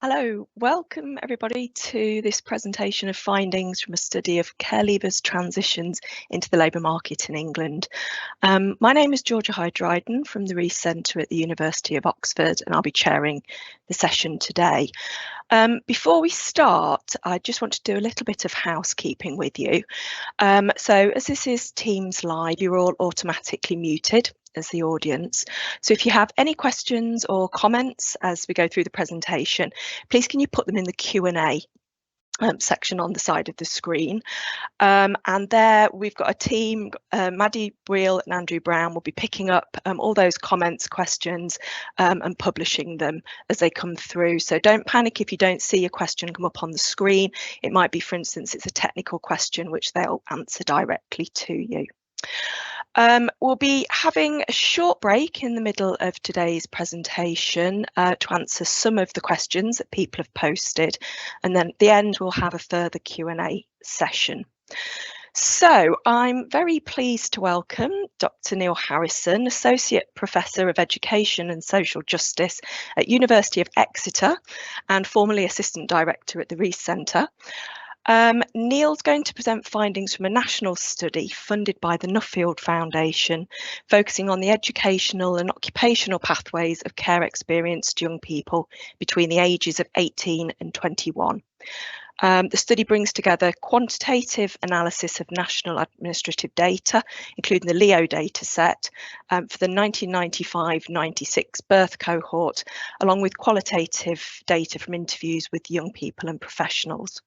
Hello, welcome everybody to this presentation of findings from a study of care leavers' transitions into the labour market in England. My name is Georgia Hyde-Dryden from the Rees Centre at the University of Oxford, and I'll be chairing the session today. Before we start, I just want to do a little bit of housekeeping with you. So as this is Teams Live, you're all automatically muted as the audience. So if you have any questions or comments as we go through the presentation, please can you put them in the Q&A section on the side of the screen. And there we've got a team, Maddie Breel and Andrew Brown will be picking up all those comments, questions and publishing them as they come through. So don't panic if you don't see a question come up on the screen. It might be, for instance, it's a technical question which they'll answer directly to you. We'll be having a short break in the middle of today's presentation to answer some of the questions that people have posted, and then at the end we'll have a further Q&A session. So I'm very pleased to welcome Dr. Neil Harrison, Associate Professor of Education and Social Justice at University of Exeter and formerly Assistant Director at the Rees Centre. Neil's going to present findings from a national study funded by the Nuffield Foundation, focusing on the educational and occupational pathways of care experienced young people between the ages of 18 and 21. The study brings together quantitative analysis of national administrative data, including the LEO dataset for the 1995-96 birth cohort, along with qualitative data from interviews with young people and professionals.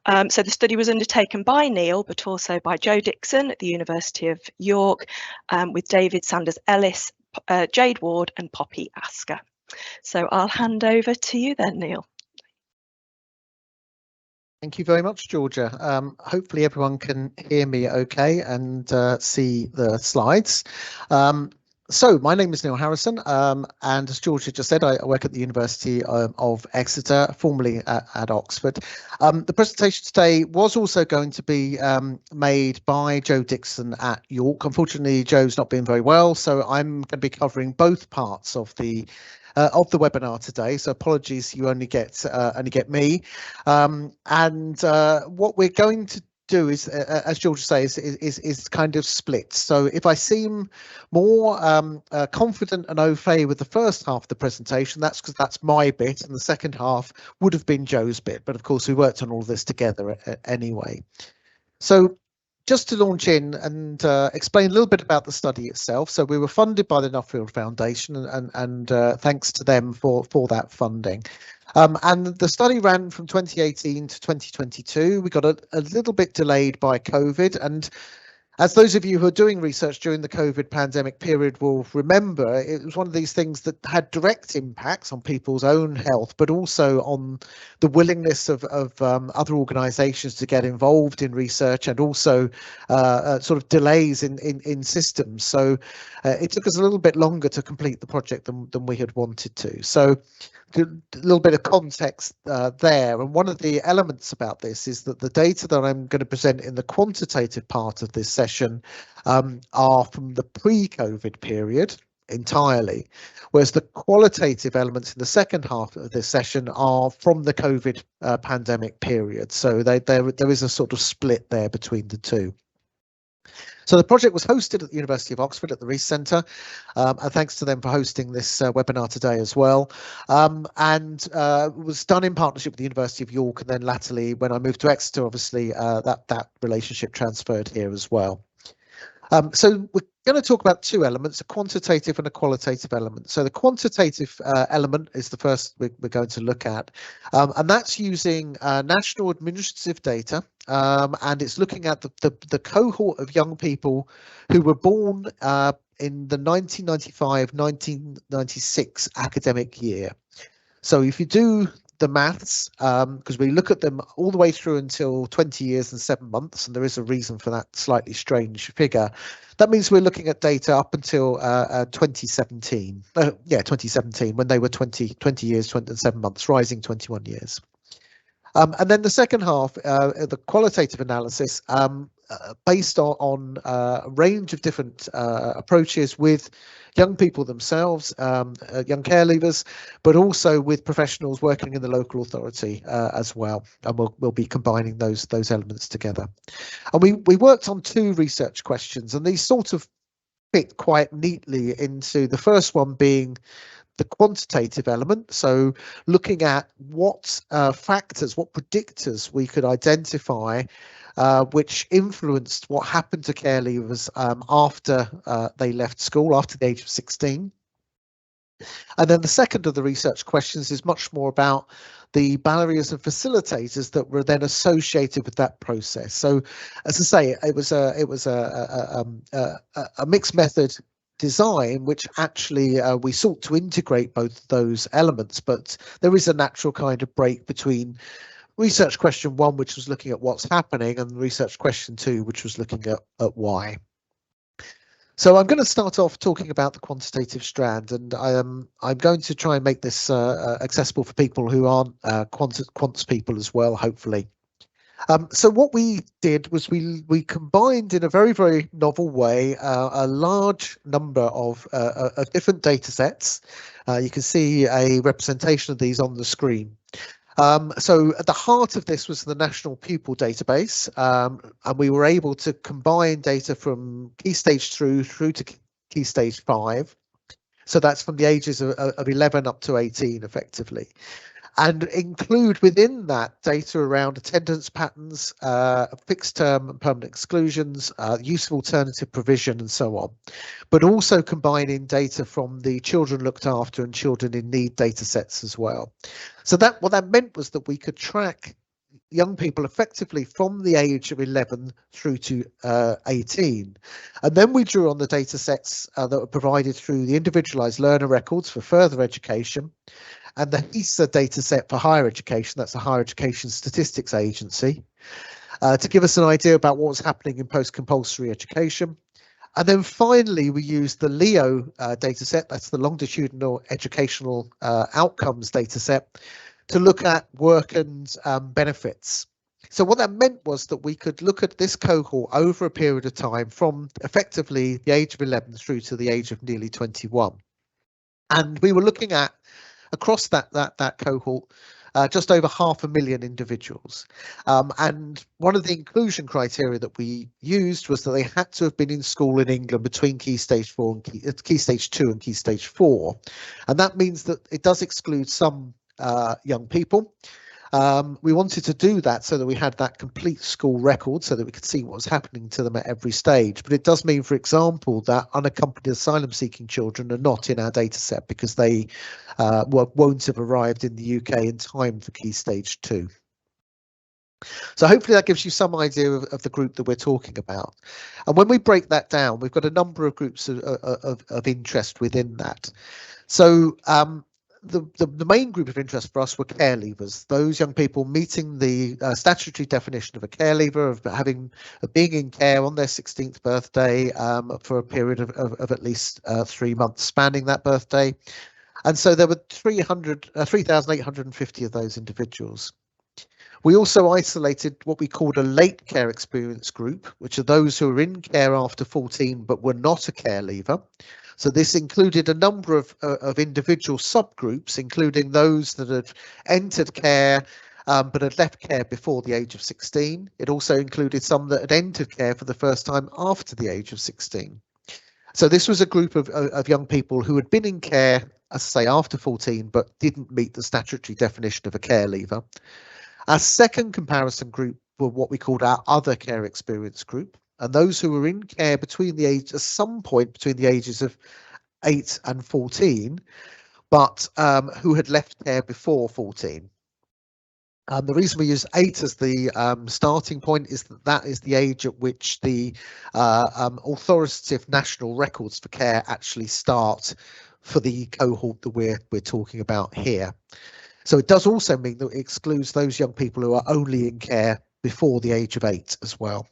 So the study was undertaken by Neil, but also by Joe Dixon at the University of York, with David Sanders Ellis, Jade Ward and Poppy Asker. So I'll hand over to you then, Neil. Thank you very much, Georgia. Hopefully everyone can hear me okay and see the slides. So my name is Neil Harrison, and as Georgia just said, I work at the University of Exeter, formerly at Oxford. The presentation today was also going to be made by Joe Dixon at York. Unfortunately, Joe's not been very well, so I'm going to be covering both parts of the webinar today, so apologies you only get me. What we're going to do is, as Georgia says, is kind of split. So if I seem more confident and au fait with the first half of the presentation, that's because that's my bit, and the second half would have been Joe's bit. But of course, we worked on all this together anyway. So just to launch in and explain a little bit about the study itself. So we were funded by the Nuffield Foundation, and thanks to them for that funding. And the study ran from 2018 to 2022. We got a little bit delayed by COVID, and as those of you who are doing research during the COVID pandemic period will remember, it was one of these things that had direct impacts on people's own health, but also on the willingness of other organisations to get involved in research, and also sort of delays in systems. So it took us a little bit longer to complete the project than we had wanted to. So a little bit of context there, and one of the elements about this is that the data that I'm going to present in the quantitative part of this session are from the pre-COVID period entirely, whereas the qualitative elements in the second half of this session are from the COVID pandemic period. So there is a sort of split there between the two. So the project was hosted at the University of Oxford at the Rees Centre, and thanks to them for hosting this webinar today as well, and was done in partnership with the University of York, and then latterly when I moved to Exeter, obviously that relationship transferred here as well. So we're going to talk about two elements, a quantitative and a qualitative element. So the quantitative element is the first we're going to look at, and that's using national administrative data, and it's looking at the cohort of young people who were born in the 1995-1996 academic year. So if you do the maths, because we look at them all the way through until 20 years and 7 months, and there is a reason for that slightly strange figure. That means we're looking at data up until 2017. 2017, when they were 20 years and 7 months, rising 21 years. And then the second half, the qualitative analysis, based on a range of different approaches with young people themselves, young care leavers, but also with professionals working in the local authority as well. And we'll be combining those elements together. And we worked on 2 research questions, and these sort of fit quite neatly into the first one being the quantitative element, so looking at what factors, what predictors we could identify which influenced what happened to care leavers after they left school, after the age of 16. And then the second of the research questions is much more about the barriers and facilitators that were then associated with that process. So, as I say, it was a mixed method design, which actually we sought to integrate both those elements, but there is a natural kind of break between research question 1, which was looking at what's happening, and research question 2, which was looking at why. So I'm going to start off talking about the quantitative strand, and I'm going to try and make this accessible for people who aren't quants people as well, hopefully. So what we did was we combined in a very novel way a large number of different data sets. You can see a representation of these on the screen. So at the heart of this was the National Pupil Database, and we were able to combine data from Key Stage through to Key Stage 5. So that's from the ages of 11 up to 18, effectively, and include within that data around attendance patterns, fixed term and permanent exclusions, use of alternative provision, and so on, but also combining data from the children looked after and children in need data sets as well. So what that meant was that we could track young people effectively from the age of 11 through to 18. And then we drew on the data sets that were provided through the individualised learner records for further education, and the HESA data set for higher education, that's the Higher Education Statistics Agency, to give us an idea about what was happening in post-compulsory education. And then finally, we used the LEO data set, that's the Longitudinal Educational Outcomes data set, to look at work and benefits. So what that meant was that we could look at this cohort over a period of time from effectively the age of 11 through to the age of nearly 21. And we were looking at across that cohort, just over 500,000 individuals. And one of the inclusion criteria that we used was that they had to have been in school in England between Key Stage 4 and Key Stage 2 and Key Stage 4. And that means that it does exclude some young people. We wanted to do that so that we had that complete school record so that we could see what was happening to them at every stage. But it does mean, for example, that unaccompanied asylum seeking children are not in our data set because they won't have arrived in the UK in time for Key Stage 2. So hopefully that gives you some idea of the group that we're talking about. And when we break that down, we've got a number of groups of interest within that. So the main group of interest for us were care leavers, those young people meeting the statutory definition of a care leaver, of being in care on their 16th birthday for a period of at least 3 months spanning that birthday. And so there were 3,850 of those individuals. We also isolated what we called a late care experience group, which are those who are in care after 14 but were not a care leaver. So this included a number of individual subgroups, including those that had entered care but had left care before the age of 16. It also included some that had entered care for the first time after the age of 16. So this was a group of young people who had been in care, as I say, after 14, but didn't meet the statutory definition of a care leaver. Our second comparison group were what we called our other care experience group, and those who were in care between the age, at some point between the ages of 8 and 14, but who had left care before 14. The reason we use 8 as the starting point is that is the age at which the authoritative national records for care actually start for the cohort that we're talking about here. So it does also mean that it excludes those young people who are only in care before the age of 8 as well.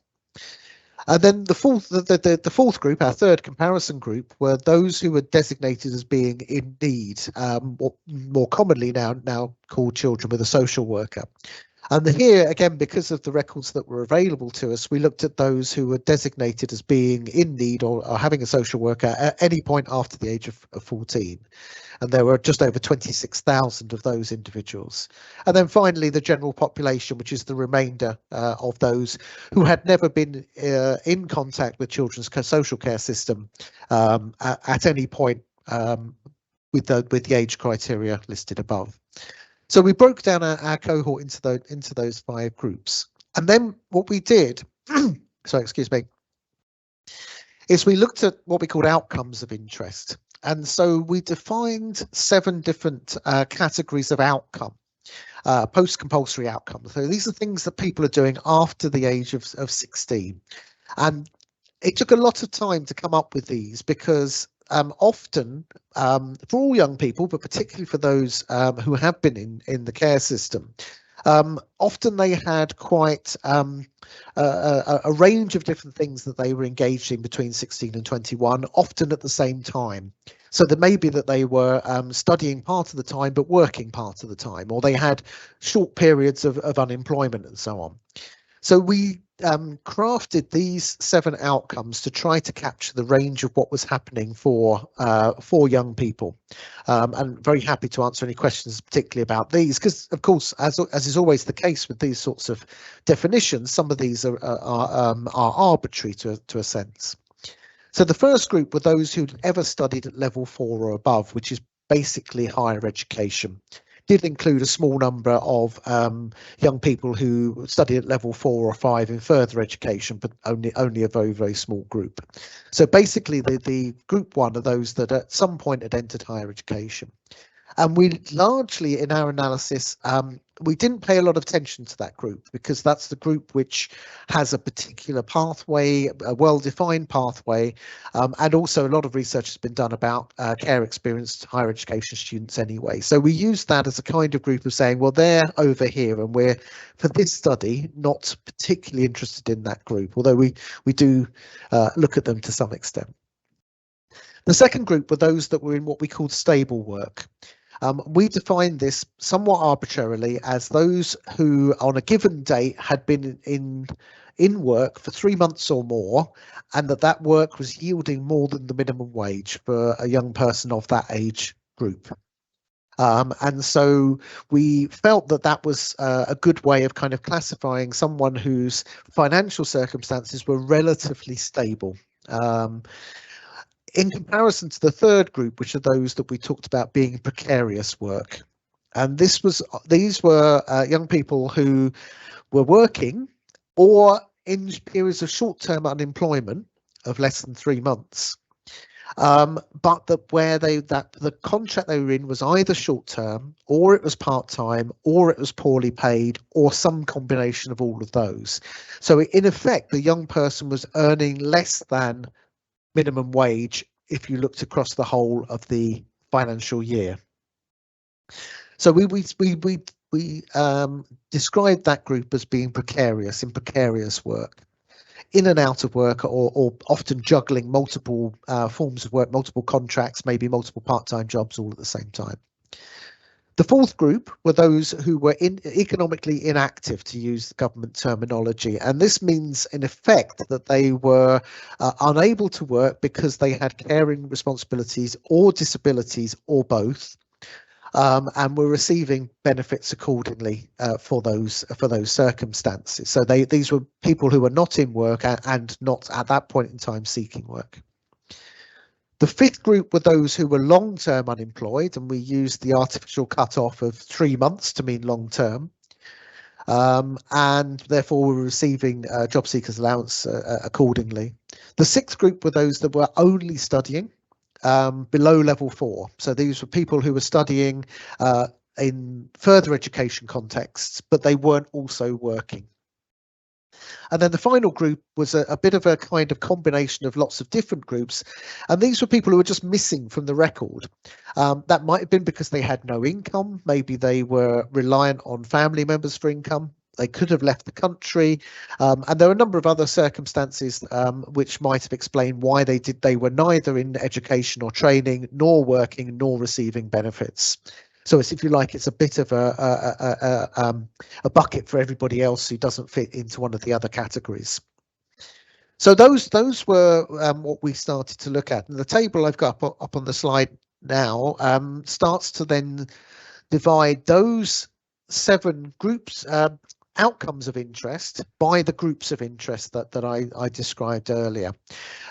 And then the fourth group, our third comparison group, were those who were designated as being in need, what more commonly now called children with a social worker. And here, again, because of the records that were available to us, we looked at those who were designated as being in need or having a social worker at any point after the age of 14. And there were just over 26,000 of those individuals. And then finally, the general population, which is the remainder of those who had never been in contact with children's social care system at any point with the age criteria listed above. So we broke down our cohort into those 5 groups. And then what we did, sorry, excuse me, is we looked at what we called outcomes of interest. And so we defined 7 different categories of outcome, post-compulsory outcomes. So these are things that people are doing after the age of 16. And it took a lot of time to come up with these because often for all young people, but particularly for those who have been in the care system, often they had quite a range of different things that they were engaged in between 16 and 21, often at the same time. So there may be that they were studying part of the time, but working part of the time, or they had short periods of unemployment and so on. So we crafted these 7 outcomes to try to capture the range of what was happening for young people, and very happy to answer any questions particularly about these, because of course, as is always the case with these sorts of definitions, some of these are arbitrary to a sense. So the first group were those who'd ever studied at level 4 or above, which is basically higher education. Did include a small number of young people who studied at level 4 or 5 in further education, but only a very, very small group. So basically the group 1 are those that at some point had entered higher education. And we largely, in our analysis, we didn't pay a lot of attention to that group because that's the group which has a particular pathway, a well-defined pathway, and also a lot of research has been done about care experienced higher education students anyway. So we use that as a kind of group of saying, well, they're over here and we're, for this study, not particularly interested in that group, although we do look at them to some extent. The second group were those that were in what we called stable work. We defined this somewhat arbitrarily as those who on a given date had been in work for 3 months or more, and that work was yielding more than the minimum wage for a young person of that age group. And so we felt that was a good way of kind of classifying someone whose financial circumstances were relatively stable. In comparison to the third group, which are those that we talked about being precarious work. And these were young people who were working or in periods of short-term unemployment of less than 3 months. But the contract they were in was either short-term, or it was part-time, or it was poorly paid, or some combination of all of those. So in effect, the young person was earning less than minimum wage if you looked across the whole of the financial year. So we described that group as being precarious, in precarious work, in and out of work, or often juggling multiple forms of work, multiple contracts, maybe multiple part-time jobs all at the same time. The fourth group were those who were economically inactive, to use the government terminology, and this means in effect that they were unable to work because they had caring responsibilities or disabilities or both, and were receiving benefits accordingly for those circumstances. So these were people who were not in work and not at that point in time seeking work. The fifth group were those who were long-term unemployed, and we used the artificial cut-off of 3 months to mean long-term, and therefore were receiving job seekers allowance accordingly. The sixth group were those that were only studying below level 4. So these were people who were studying in further education contexts, but they weren't also working. And then the final group was a bit of a kind of combination of lots of different groups. And these were people who were just missing from the record. That might have been because they had no income. Maybe they were reliant on family members for income. They could have left the country. And there are a number of other circumstances which might have explained why they were neither in education or training, nor working, nor receiving benefits. So it's, if you like, it's a bit of a bucket for everybody else who doesn't fit into one of the other categories. So those were what we started to look at. And the table I've got up on the slide now starts to then divide those 7 groups, outcomes of interest, by the groups of interest that I described earlier.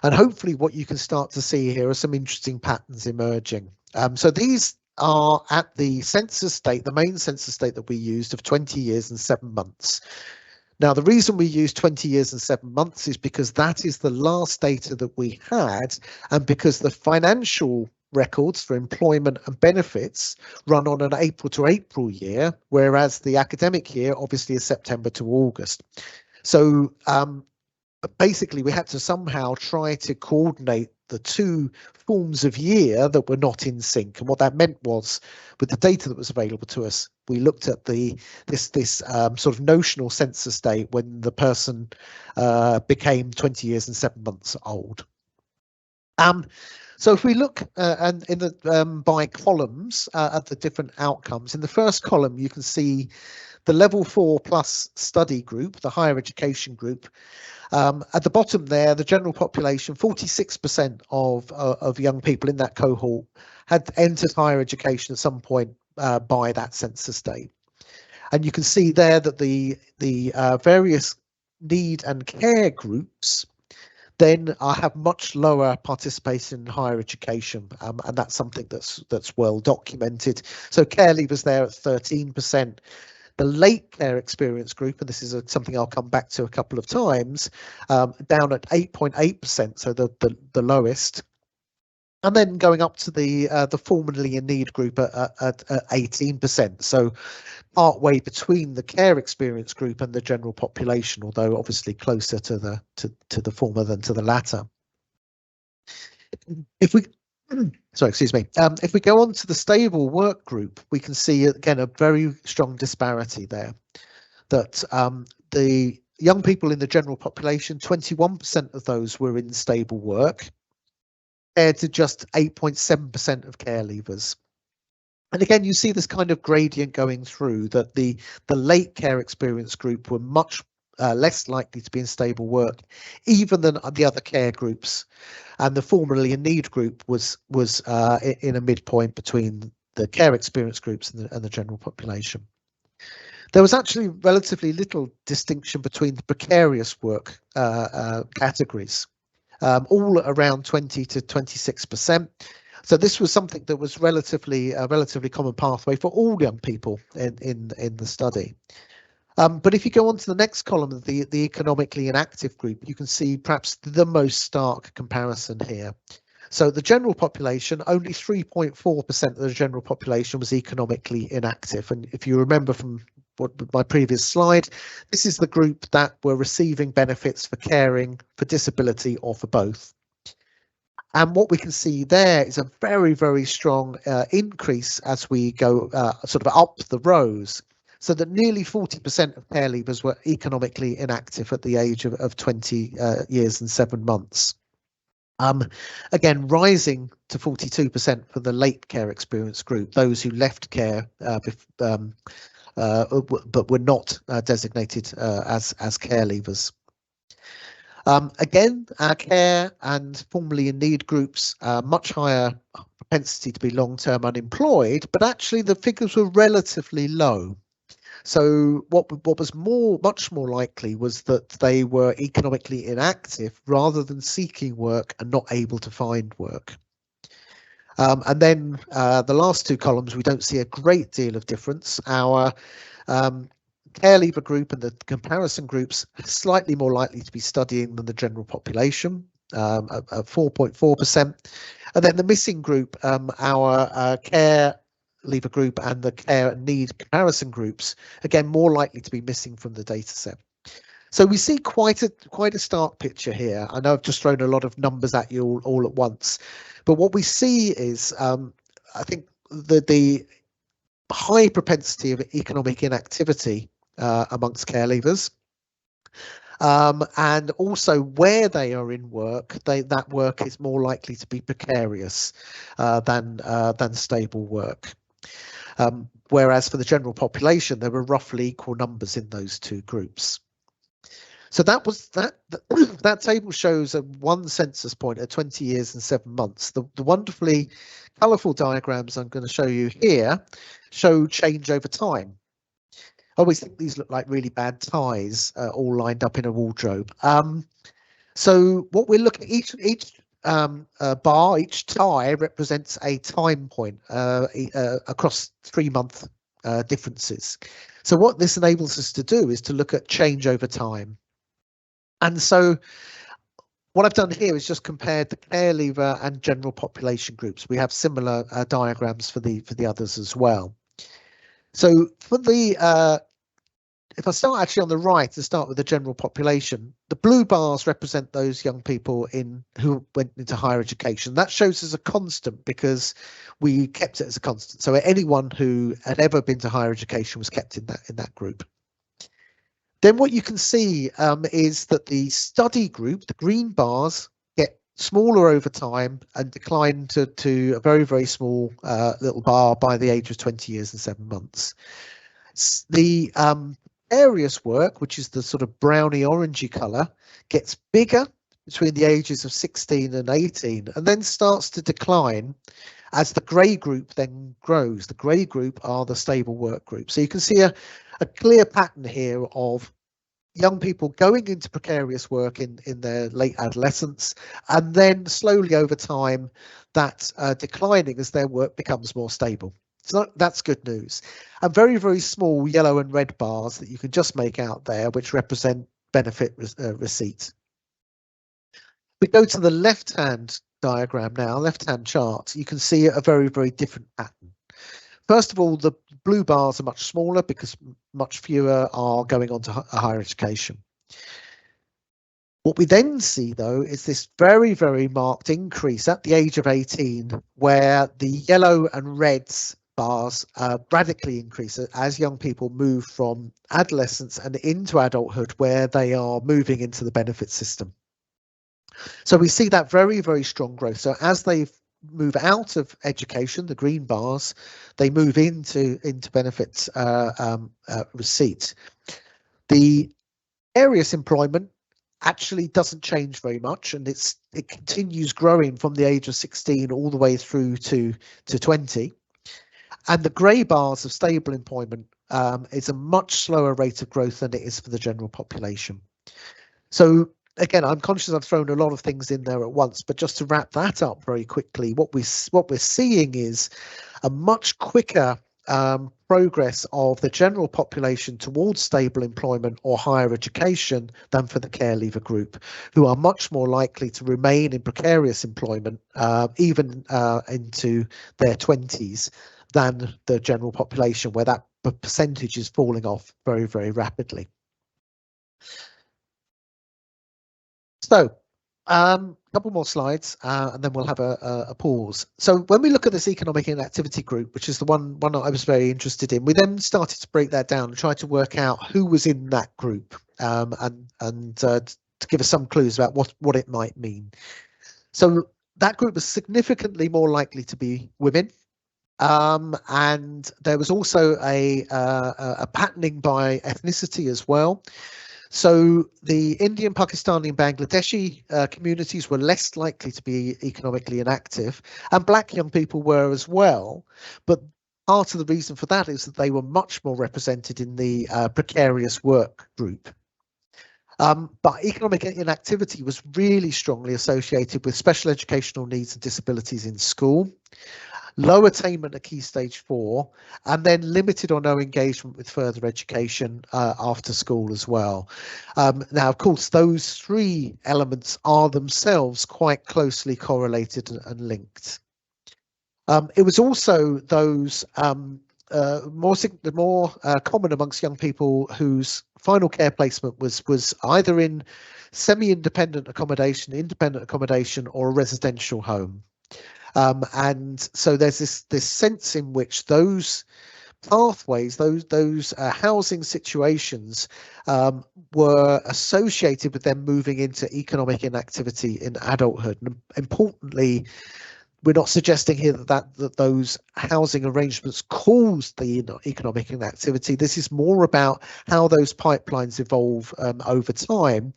And hopefully what you can start to see here are some interesting patterns emerging. So these are at the census date, the main census date that we used, of 20 years and 7 months. Now, the reason we use 20 years and 7 months is because that is the last data that we had, and because the financial records for employment and benefits run on an April to April year, whereas the academic year obviously is September to August. So basically we had to somehow try to coordinate the 2 forms of year that were not in sync. And what that meant was, with the data that was available to us, we looked at this sort of notional census date when the person became 20 years and 7 months old. So if we look and in the by columns at the different outcomes, in the first column you can see the level 4+ study group, the higher education group. At the bottom there, the general population, 46% of young people in that cohort had entered higher education at some point by that census date. And you can see there that the various need and care groups then have much lower participation in higher education, and that's something that's well documented. So care leavers there at 13%. The late care experience group, and this is something I'll come back to a couple of times, down at 8.8%, so the lowest. And then going up to the formerly in need group at 18%. So part way between the care experience group and the general population, although obviously closer to the former than to the latter. If we sorry, excuse me. If we go on to the stable work group, we can see again a very strong disparity there. That the young people in the general population, 21% of those were in stable work, compared to just 8.7% of care leavers. And again, you see this kind of gradient going through, that the late care experience group were much less likely to be in stable work, even than the other care groups. And the formerly in need group was in a midpoint between the care experience groups and the general population. There was actually relatively little distinction between the precarious work categories, all around 20 to 26%. So this was something that was relatively common pathway for all young people in the study. But if you go on to the next column, the economically inactive group, you can see perhaps the most stark comparison here. So the general population, only 3.4% of the general population was economically inactive. And if you remember from my previous slide, this is the group that were receiving benefits for caring, for disability, or for both. And what we can see there is a very, very strong increase as we go sort of up the rows, so that nearly 40% of care leavers were economically inactive at the age of 20 years and 7 months. Again, rising to 42% for the late care experience group, those who left care but were not designated as care leavers. Again, our care and formerly in need groups, much higher propensity to be long-term unemployed, but actually the figures were relatively low. So what was much more likely was that they were economically inactive rather than seeking work and not able to find work. And then the last 2 columns, we don't see a great deal of difference. Our care leaver group and the comparison groups are slightly more likely to be studying than the general population, at 4.4%. And then the missing group, our care leaver group and the care need comparison groups, again more likely to be missing from the data set. So we see quite a stark picture here. I know I've just thrown a lot of numbers at you all at once, but what we see is I think the high propensity of economic inactivity amongst care leavers, and also where they are in work, that work is more likely to be precarious than stable work. Whereas for the general population, there were roughly equal numbers in those two groups. So that was that table shows at one census point at 20 years and 7 months. The wonderfully colourful diagrams I'm going to show you here show change over time. I always think these look like really bad ties all lined up in a wardrobe. So what we're looking at, each bar, each tie represents a time point across 3-month differences. So what this enables us to do is to look at change over time. And so what I've done here is just compared the care leaver and general population groups. We have similar diagrams for the others as well. So for the if I start actually on the right and start with the general population, the blue bars represent those young people who went into higher education. That shows as a constant because we kept it as a constant. So anyone who had ever been to higher education was kept in that group. Then what you can see is that the study group, the green bars, get smaller over time and decline to a very, very small little bar by the age of 20 years and 7 months. The various work, which is the sort of browny orangey colour, gets bigger between the ages of 16 and 18 and then starts to decline as the grey group then grows. The grey group are the stable work group. So you can see a clear pattern here of young people going into precarious work in their late adolescence, and then slowly over time that declining as their work becomes more stable. So that's good news. And very, very small yellow and red bars that you can just make out there, which represent benefit receipts. We go to the left-hand diagram now, left-hand chart. You can see a very, very different pattern. First of all, the blue bars are much smaller because much fewer are going on to higher education. What we then see, though, is this very, very marked increase at the age of 18, where the yellow and reds bars radically increase as young people move from adolescence and into adulthood, where they are moving into the benefit system. So we see that very, very strong growth. So as they move out of education, the green bars, they move into benefits receipt. The various employment actually doesn't change very much, and it continues growing from the age of 16 all the way through to 20. And the grey bars of stable employment is a much slower rate of growth than it is for the general population. So again, I'm conscious I've thrown a lot of things in there at once, but just to wrap that up very quickly, what we're seeing is a much quicker progress of the general population towards stable employment or higher education than for the care leaver group, who are much more likely to remain in precarious employment even into their 20s than the general population, where that percentage is falling off very, very rapidly. So a couple more slides and then we'll have a pause. So when we look at this economic inactivity group, which is the one I was very interested in, we then started to break that down and try to work out who was in that group and to give us some clues about what it might mean. So that group was significantly more likely to be women. And there was also a patterning by ethnicity as well. So the Indian, Pakistani and Bangladeshi communities were less likely to be economically inactive, and black young people were as well. But part of the reason for that is that they were much more represented in the precarious work group. But economic inactivity was really strongly associated with special educational needs and disabilities in school, low attainment at Key Stage 4, and then limited or no engagement with further education after school as well. Now, of course, those three elements are themselves quite closely correlated and linked. It was also those more common amongst young people whose final care placement was either in semi-independent accommodation, independent accommodation, or a residential home. And so there's this sense in which those pathways, those housing situations were associated with them moving into economic inactivity in adulthood. And importantly, we're not suggesting here that those housing arrangements cause the economic inactivity. This is more about how those pipelines evolve over time,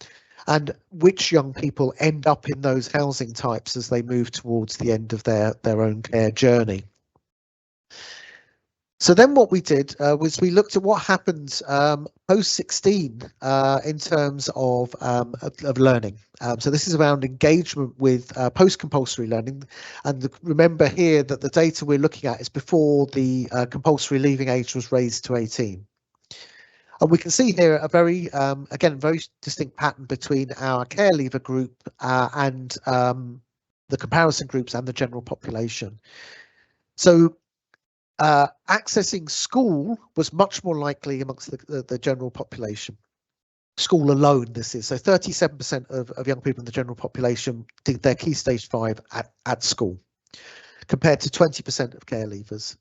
and which young people end up in those housing types as they move towards the end of their own care journey. So then what we did was we looked at what happens post 16 in terms of learning. So this is around engagement with post-compulsory learning. And remember here that the data we're looking at is before the compulsory leaving age was raised to 18. And we can see here a very, again, very distinct pattern between our care leaver group and the comparison groups and the general population. So accessing school was much more likely amongst the general population. School alone, this is. So 37% of young people in the general population did their Key Stage 5 at school, compared to 20% of care leavers.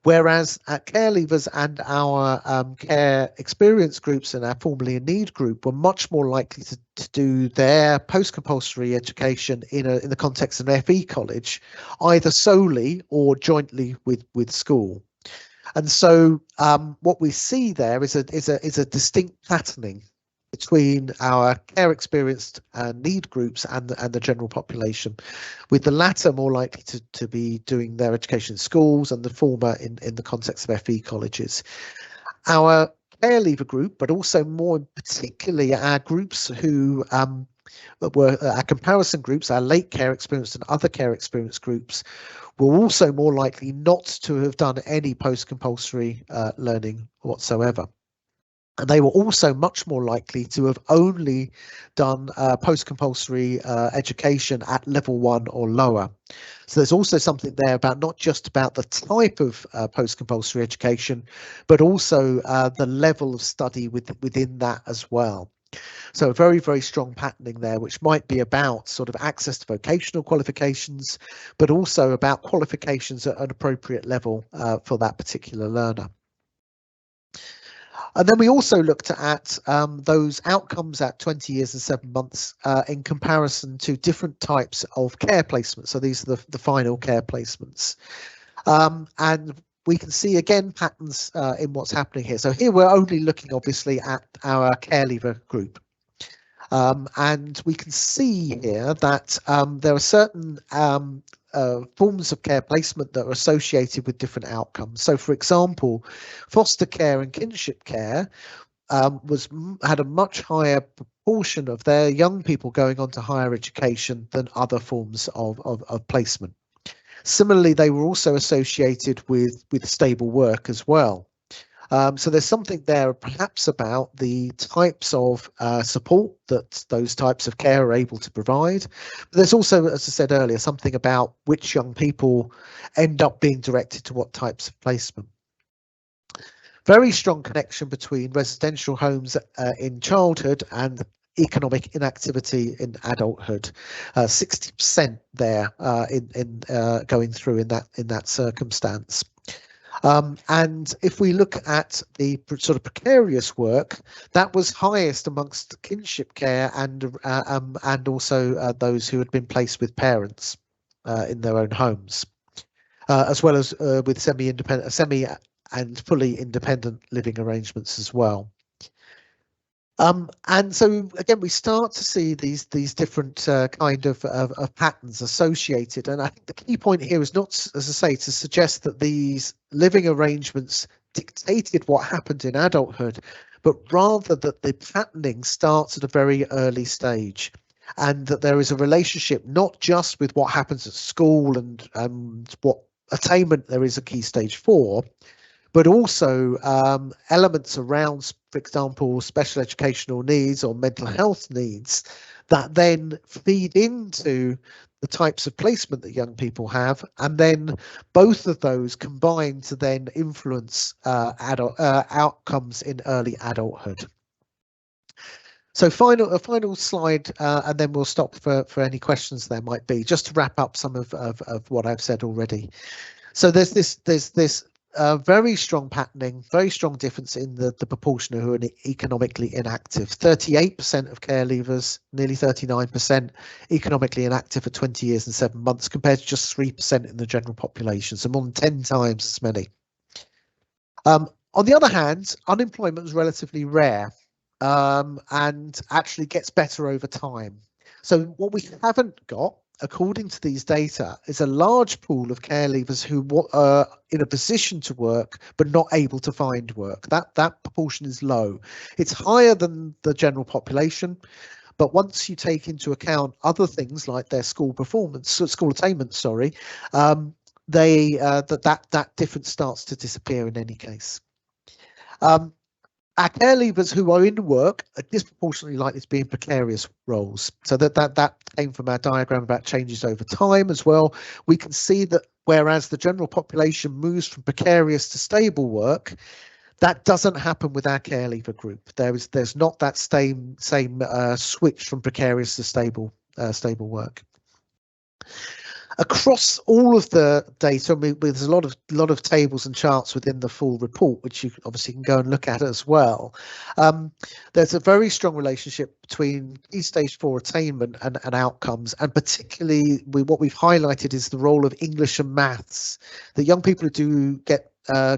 Whereas care leavers and our care experience groups and our formerly in need group were much more likely to do their post-compulsory education in the context of an FE college, either solely or jointly with school. And so what we see there is a distinct patterning between our care experienced need groups and the general population, with the latter more likely to be doing their education in schools and the former in the context of FE colleges. Our care leaver group, but also more particularly our groups who were our comparison groups, our late care experienced and other care experienced groups, were also more likely not to have done any post-compulsory learning whatsoever. And they were also much more likely to have only done post-compulsory education at level 1 or lower. So there's also something there about not just about the type of post-compulsory education, but also the level of study within that as well. So a very, very strong patterning there, which might be about sort of access to vocational qualifications, but also about qualifications at an appropriate level for that particular learner. And then we also looked at those outcomes at 20 years and 7 months in comparison to different types of care placements. So these are the final care placements. And we can see again patterns in what's happening here. So here we're only looking obviously at our care leaver group. And we can see here that there are certain forms of care placement that are associated with different outcomes. So, for example, foster care and kinship care had a much higher proportion of their young people going on to higher education than other forms of placement. Similarly, they were also associated with stable work as well. So there's something there perhaps about the types of support that those types of care are able to provide. But there's also, as I said earlier, something about which young people end up being directed to what types of placement. Very strong connection between residential homes in childhood and economic inactivity in adulthood. 60% there in going through in that circumstance. And if we look at the sort of precarious work, that was highest amongst kinship care and also those who had been placed with parents in their own homes, as well as with semi and fully independent living arrangements as well. And so again, we start to see these different kind of patterns associated. And I think the key point here is not, as I say, to suggest that these living arrangements dictated what happened in adulthood, but rather that the patterning starts at a very early stage, and that there is a relationship not just with what happens at school and what attainment there is at Key Stage 4, but also elements around, for example, special educational needs or mental health needs that then feed into the types of placement that young people have, and then both of those combine to then influence outcomes in early adulthood. So a final slide, and then we'll stop for any questions there might be, just to wrap up some of what I've said already. So there's this very strong patterning, very strong difference in the proportion who are economically inactive. 38% of care leavers, nearly 39%, economically inactive for 20 years and 7 months, compared to just 3% in the general population, so more than 10 times as many. On the other hand, unemployment was relatively rare and actually gets better over time. So what we haven't got, according to these data, is a large pool of care leavers who are in a position to work but not able to find work. That proportion is low. It's higher than the general population, but once you take into account other things like their school performance, school attainment, sorry, that difference starts to disappear in any case. Our care leavers who are in work are disproportionately likely to be in precarious roles. So that came from our diagram about changes over time as well. We can see that whereas the general population moves from precarious to stable work, that doesn't happen with our care leaver group. There's not that same switch from precarious to stable work. Across all of the data, there's a lot of tables and charts within the full report, which you obviously can go and look at as well. There's a very strong relationship between key stage 4 attainment and outcomes, and particularly what we've highlighted is the role of English and maths. The young people who do get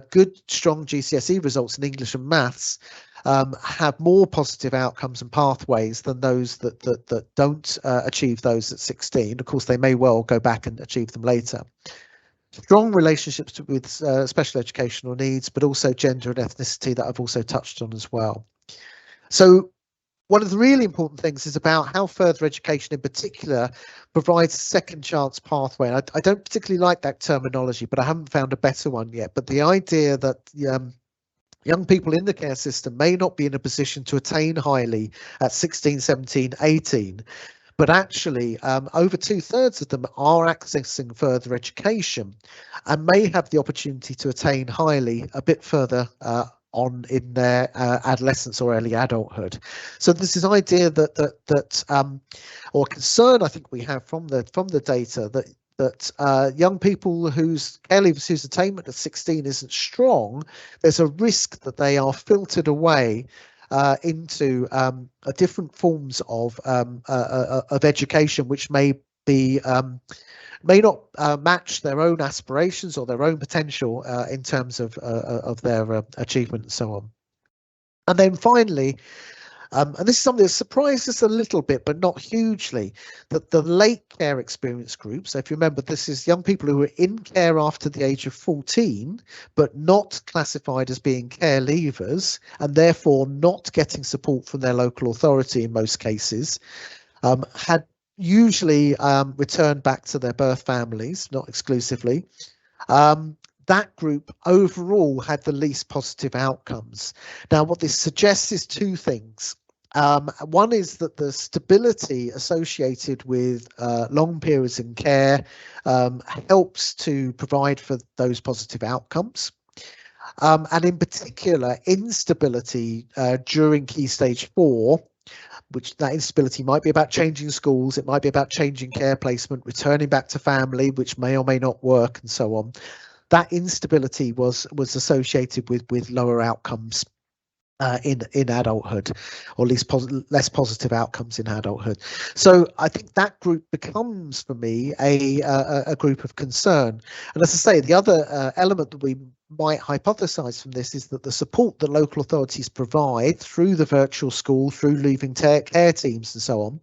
good, strong GCSE results in English and maths have more positive outcomes and pathways than those that don't achieve those at 16. Of course, they may well go back and achieve them later. Strong relationships with special educational needs, but also gender and ethnicity that I've also touched on as well. So one of the really important things is about how further education in particular provides a second chance pathway. I don't particularly like that terminology, but I haven't found a better one yet. But the idea that young people in the care system may not be in a position to attain highly at 16, 17, 18, but actually over 2/3 of them are accessing further education and may have the opportunity to attain highly a bit further on in their adolescence or early adulthood. So there's this idea or concern I think we have from the data that young people whose care leavers whose attainment at 16 isn't strong, there's a risk that they are filtered away into different forms of education, which may not match their own aspirations or their own potential in terms of their achievement and so on. And then finally, and this is something that surprised us a little bit, but not hugely, that the late care experience group, so if you remember, this is young people who are in care after the age of 14, but not classified as being care leavers, and therefore not getting support from their local authority in most cases, had usually returned back to their birth families, not exclusively. That group overall had the least positive outcomes. Now, what this suggests is two things. One is that the stability associated with long periods in care helps to provide for those positive outcomes. And in particular, instability during key stage 4, which that instability might be about changing schools, it might be about changing care placement, returning back to family, which may or may not work, and so on. That instability was associated with lower outcomes in adulthood, or at least less positive outcomes in adulthood. So I think that group becomes, for me, a group of concern. And as I say, the other element that we might hypothesize from this is that the support that local authorities provide through the virtual school, through leaving care teams and so on,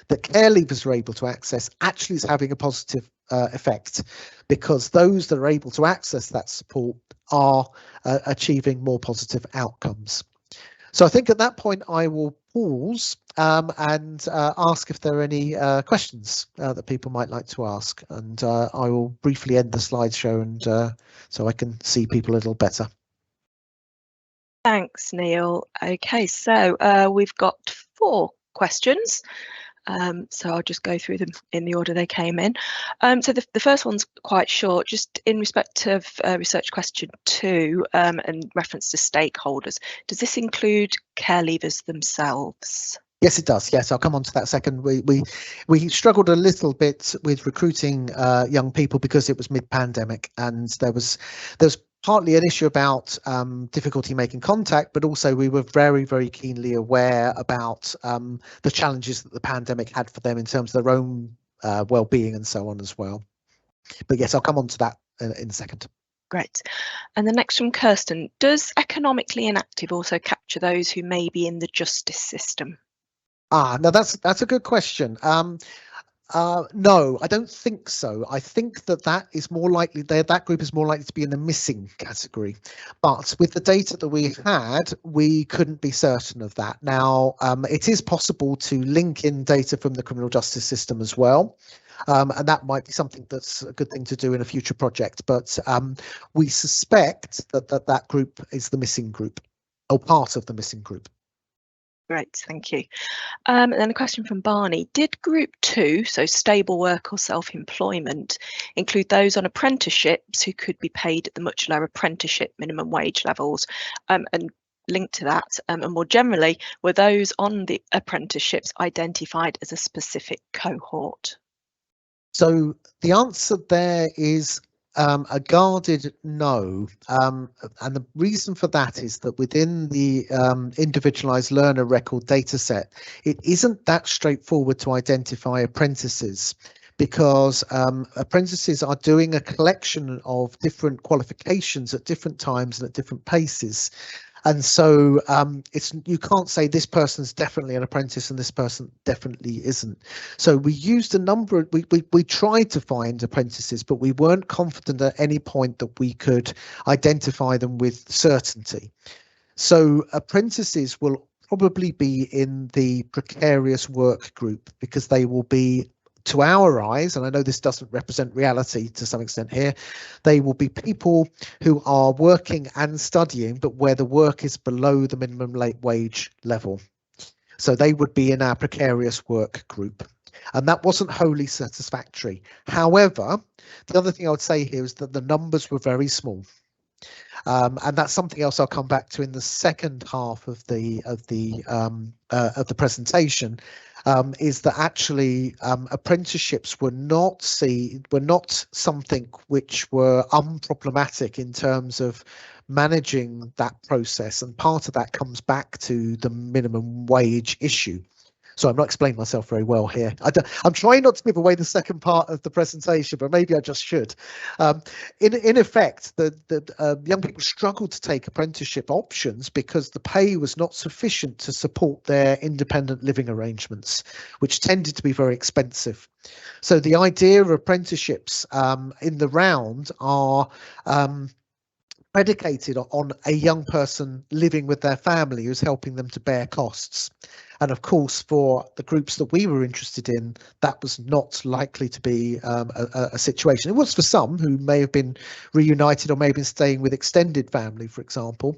that care leavers are able to access actually is having a positive effect, because those that are able to access that support are achieving more positive outcomes. So I think at that point I will pause and ask if there are any questions that people might like to ask, and I will briefly end the slideshow and so I can see people a little better. Thanks, Neil. Okay, so we've got 4 questions. So I'll just go through them in the order they came in. So the first one's quite short, just in respect of research question 2 and reference to stakeholders. Does this include care leavers themselves? Yes, it does. Yes, I'll come on to that second. We struggled a little bit with recruiting young people because it was mid-pandemic, and there was partly an issue about difficulty making contact, but also we were very, very keenly aware about the challenges that the pandemic had for them in terms of their own well-being and so on as well. But yes, I'll come on to that in a second. Great. And the next from Kirsten, does economically inactive also capture those who may be in the justice system? Now that's a good question. No, I don't think so. I think that is more likely, that group is more likely to be in the missing category. But with the data that we had, we couldn't be certain of that. Now, it is possible to link in data from the criminal justice system as well. And that might be something that's a good thing to do in a future project. But we suspect that group is the missing group, or part of the missing group. Great, thank you. And then a question from Barney. Did group 2, so stable work or self-employment, include those on apprenticeships who could be paid at the much lower apprenticeship minimum wage levels? And linked to that, and more generally, were those on the apprenticeships identified as a specific cohort? So the answer there is a guarded no, and the reason for that is that within the individualized learner record dataset, it isn't that straightforward to identify apprentices, because apprentices are doing a collection of different qualifications at different times and at different paces. And so you can't say this person's definitely an apprentice and this person definitely isn't. So we used a number of, we tried to find apprentices, but we weren't confident at any point that we could identify them with certainty. So apprentices will probably be in the precarious work group, because they will be, to our eyes, and I know this doesn't represent reality to some extent here, they will be people who are working and studying, but where the work is below the minimum wage level. So they would be in our precarious work group. And that wasn't wholly satisfactory. However, the other thing I would say here is that the numbers were very small. And that's something else I'll come back to in the second half of the presentation. Is that actually apprenticeships were not something which were unproblematic in terms of managing that process, and part of that comes back to the minimum wage issue. So I'm not explaining myself very well here. I'm trying not to give away the second part of the presentation, but maybe I just should. In effect, the young people struggled to take apprenticeship options because the pay was not sufficient to support their independent living arrangements, which tended to be very expensive. So the idea of apprenticeships in the round are predicated on a young person living with their family who's helping them to bear costs. And of course, for the groups that we were interested in, that was not likely to be a situation. It was for some who may have been reunited or may have been staying with extended family, for example.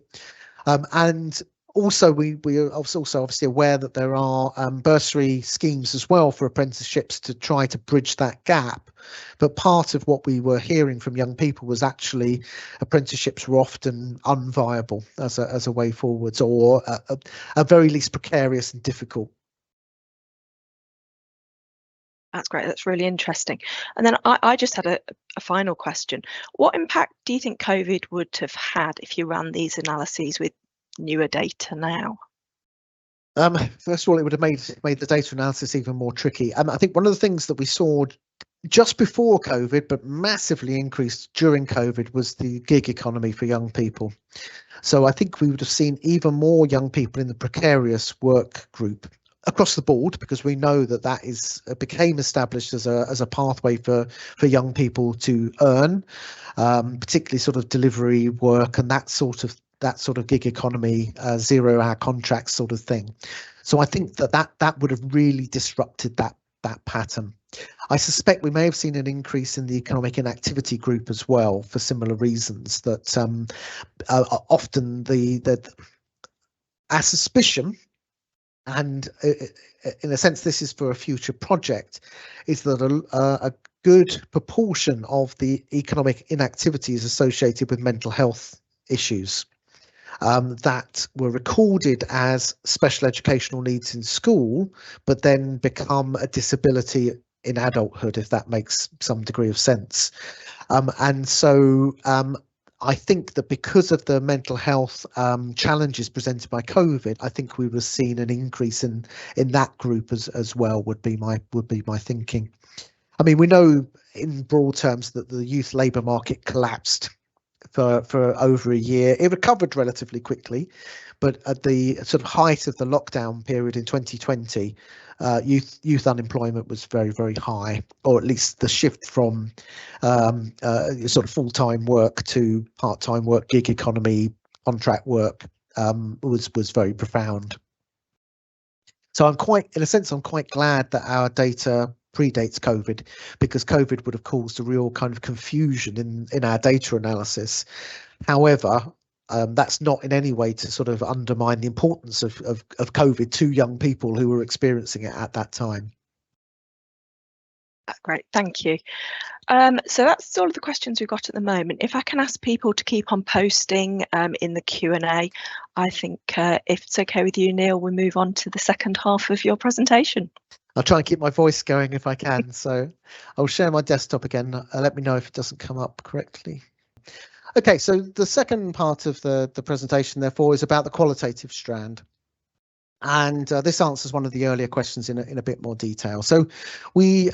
And also, we are also obviously aware that there are bursary schemes as well for apprenticeships to try to bridge that gap. But part of what we were hearing from young people was actually apprenticeships were often unviable as a way forwards, or at very least precarious and difficult. That's great. That's really interesting. And then I just had a final question. What impact do you think COVID would have had if you ran these analyses with newer data now? First of all, it would have made the data analysis even more tricky. I think one of the things that we saw just before COVID, but massively increased during COVID, was the gig economy for young people. So I think we would have seen even more young people in the precarious work group across the board, because we know that became established as a pathway for young people to earn, particularly sort of delivery work and that sort of gig economy, 0-hour contracts sort of thing. So I think that would have really disrupted that pattern. I suspect we may have seen an increase in the economic inactivity group as well, for similar reasons, that often our suspicion, and in a sense this is for a future project, is that a good proportion of the economic inactivity is associated with mental health issues that were recorded as special educational needs in school, but then become a disability in adulthood, if that makes some degree of sense. And so I think that because of the mental health challenges presented by COVID, I think we would have seen an increase in that group as well. Would be my thinking. I mean, we know in broad terms that the youth labour market collapsed for over a year. It recovered relatively quickly, but at the sort of height of the lockdown period in 2020, youth unemployment was very, very high, or at least the shift from sort of full-time work to part-time work, gig economy, contract work was very profound. So I'm quite glad that our data predates COVID, because COVID would have caused a real kind of confusion in our data analysis. However, that's not in any way to sort of undermine the importance of COVID to young people who were experiencing it at that time. Great, thank you. So that's all of the questions we've got at the moment. If I can ask people to keep on posting in the Q&A, I think if it's okay with you, Neil, we'll move on to the second half of your presentation. I'll try and keep my voice going if I can. So I'll share my desktop again. Let me know if it doesn't come up correctly. Okay, so the second part of the presentation, therefore, is about the qualitative strand. And this answers one of the earlier questions in a bit more detail. So we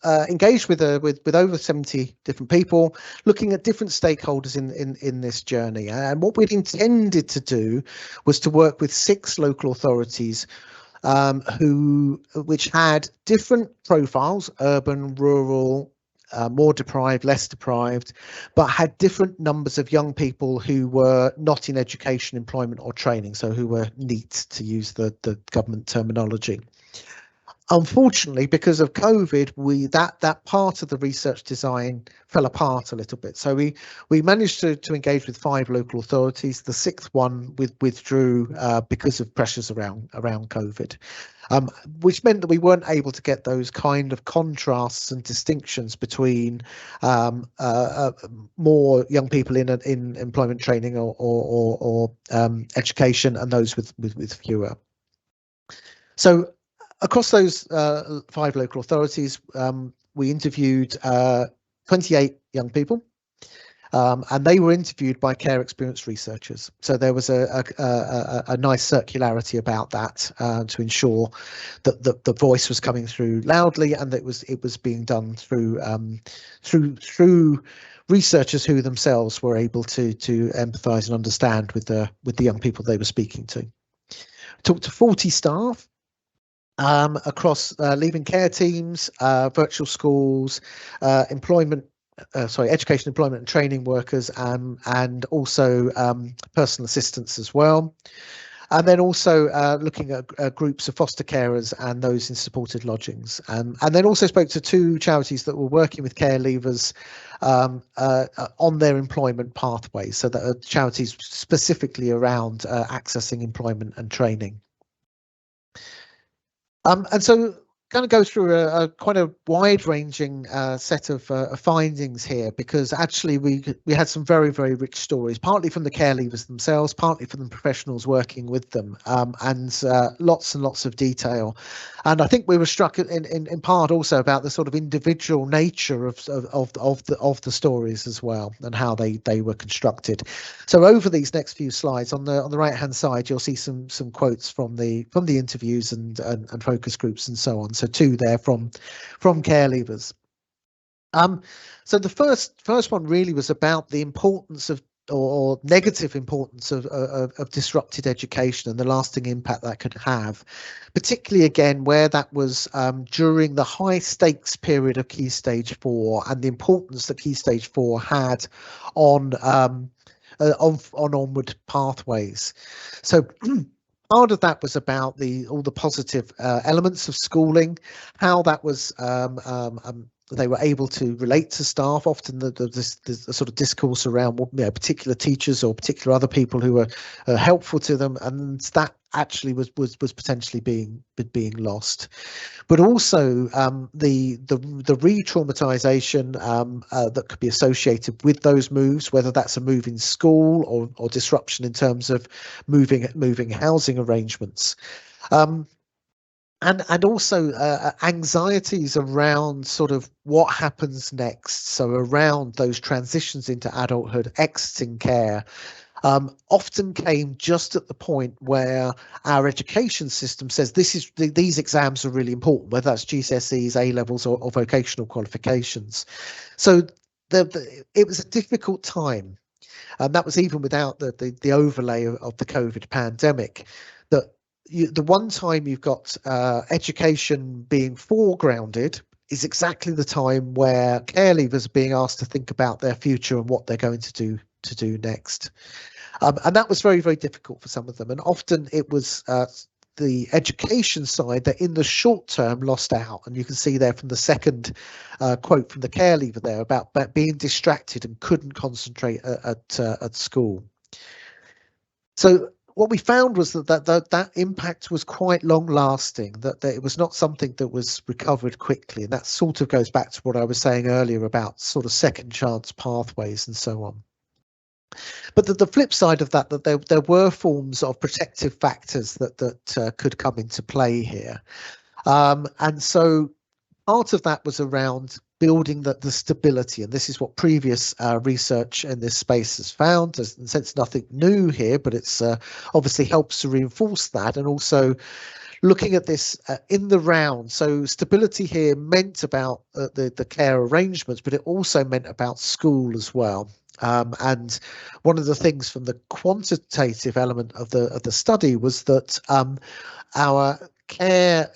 engaged with over 70 different people, looking at different stakeholders in this journey. And what we'd intended to do was to work with 6 local authorities which had different profiles: urban, rural, more deprived, less deprived, but had different numbers of young people who were not in education, employment or training, so who were NEET, to use the government terminology. Unfortunately, because of COVID, that part of the research design fell apart a little bit. So we managed to engage with 5 local authorities. The 6th one withdrew because of pressures around COVID, which meant that we weren't able to get those kind of contrasts and distinctions between more young people in employment training or education and those with fewer. So across those 5 local authorities, we interviewed 28 young people, and they were interviewed by care experience researchers. So there was a nice circularity about that to ensure that the voice was coming through loudly, and that it was being done through researchers who themselves were able to empathise and understand with the young people they were speaking to. Talked to 40 staff across leaving care teams, virtual schools, education, employment and training workers, and also personal assistants as well. And then also looking at groups of foster carers and those in supported lodgings. And then also spoke to 2 charities that were working with care leavers on their employment pathways, so that are charities specifically around accessing employment and training. And so going to go through a quite a wide-ranging set of findings here, because actually we had some very, very rich stories, partly from the care leavers themselves, partly from the professionals working with them, and lots and lots of detail. And I think we were struck in part also about the sort of individual nature of the stories as well, and how they were constructed. So over these next few slides, on the right hand side, you'll see some quotes from the interviews and focus groups and so on. So 2 there from care leavers. So the first one really was about the importance of, or negative importance of disrupted education and the lasting impact that could have, particularly again where that was during the high stakes period of Key Stage 4, and the importance that Key Stage 4 had on onward pathways. So part of that was about all the positive elements of schooling, how that was they were able to relate to staff. Often the sort of discourse around particular teachers or particular other people who were helpful to them, and that actually was potentially being lost. But also the re-traumatization that could be associated with those moves, whether that's a move in school or disruption in terms of moving housing arrangements. and also anxieties around sort of what happens next. So around those transitions into adulthood, exiting care, often came just at the point where our education system says these exams are really important, whether that's GCSEs, A levels, or vocational qualifications. So it was a difficult time, and that was even without the overlay of the COVID pandemic. That the one time you've got education being foregrounded is exactly the time where care leavers are being asked to think about their future and what they're going to do next. And that was very, very difficult for some of them. And often it was the education side that in the short term lost out. And you can see there from the second quote from the care leaver there about being distracted and couldn't concentrate at school. So what we found was that impact was quite long lasting, that it was not something that was recovered quickly. And that sort of goes back to what I was saying earlier about sort of second chance pathways and so on. But the flip side of that there were forms of protective factors that could come into play here. And so part of that was around building the stability, and this is what previous research in this space has found. There's in a sense nothing new here, but it's obviously helps to reinforce that, and also looking at this in the round. So stability here meant about the care arrangements, but it also meant about school as well. And one of the things from the quantitative element of the study was that our care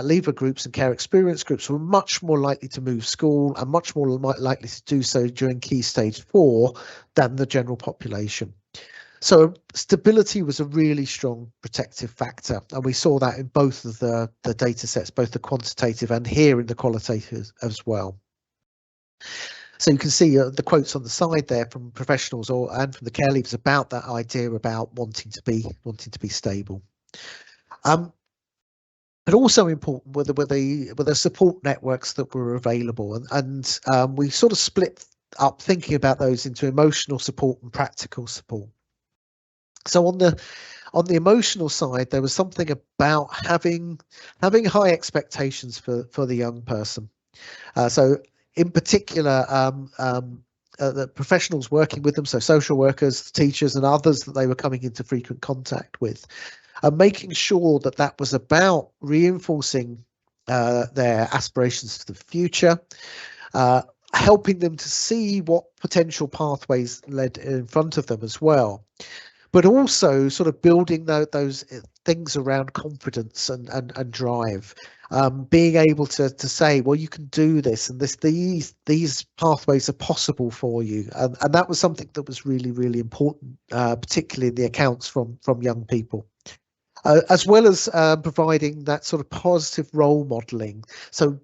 leaver groups and care experience groups were much more likely to move school and much more likely to do so during key stage 4 than the general population. So stability was a really strong protective factor, and we saw that in both of the data sets, both the quantitative and here in the qualitative as well. So you can see the quotes on the side there from professionals and from the care leavers about that idea about wanting to be stable. But also important were the support networks that were available, and we sort of split up thinking about those into emotional support and practical support. So on the emotional side, there was something about having high expectations for the young person. So in particular, the professionals working with them, so social workers, teachers, and others that they were coming into frequent contact with, making sure that was about reinforcing their aspirations for the future, helping them to see what potential pathways led in front of them as well, but also sort of building those things around confidence and drive, being able to say, well, you can do this, and these pathways are possible for you, and that was something that was really, really important, particularly in the accounts from young people. As well as providing that sort of positive role modeling. So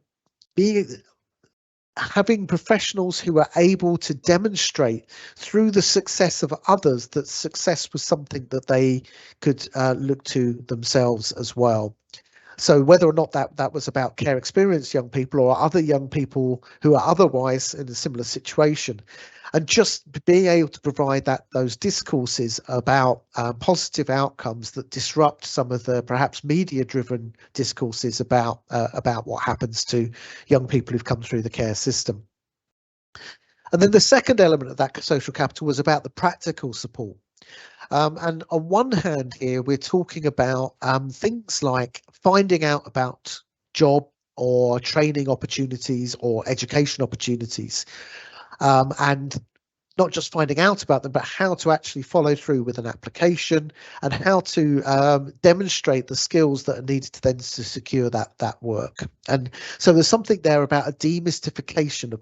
having professionals who are able to demonstrate through the success of others that success was something that they could look to themselves as well. So whether or not that was about care experienced young people or other young people who are otherwise in a similar situation, and just being able to provide those discourses about positive outcomes that disrupt some of the perhaps media-driven discourses about what happens to young people who've come through the care system. And then the second element of that social capital was about the practical support. And on one hand here, we're talking about things like finding out about job or training opportunities or education opportunities, and not just finding out about them, but how to actually follow through with an application and how to demonstrate the skills that are needed to then to secure that work. And so there's something there about a demystification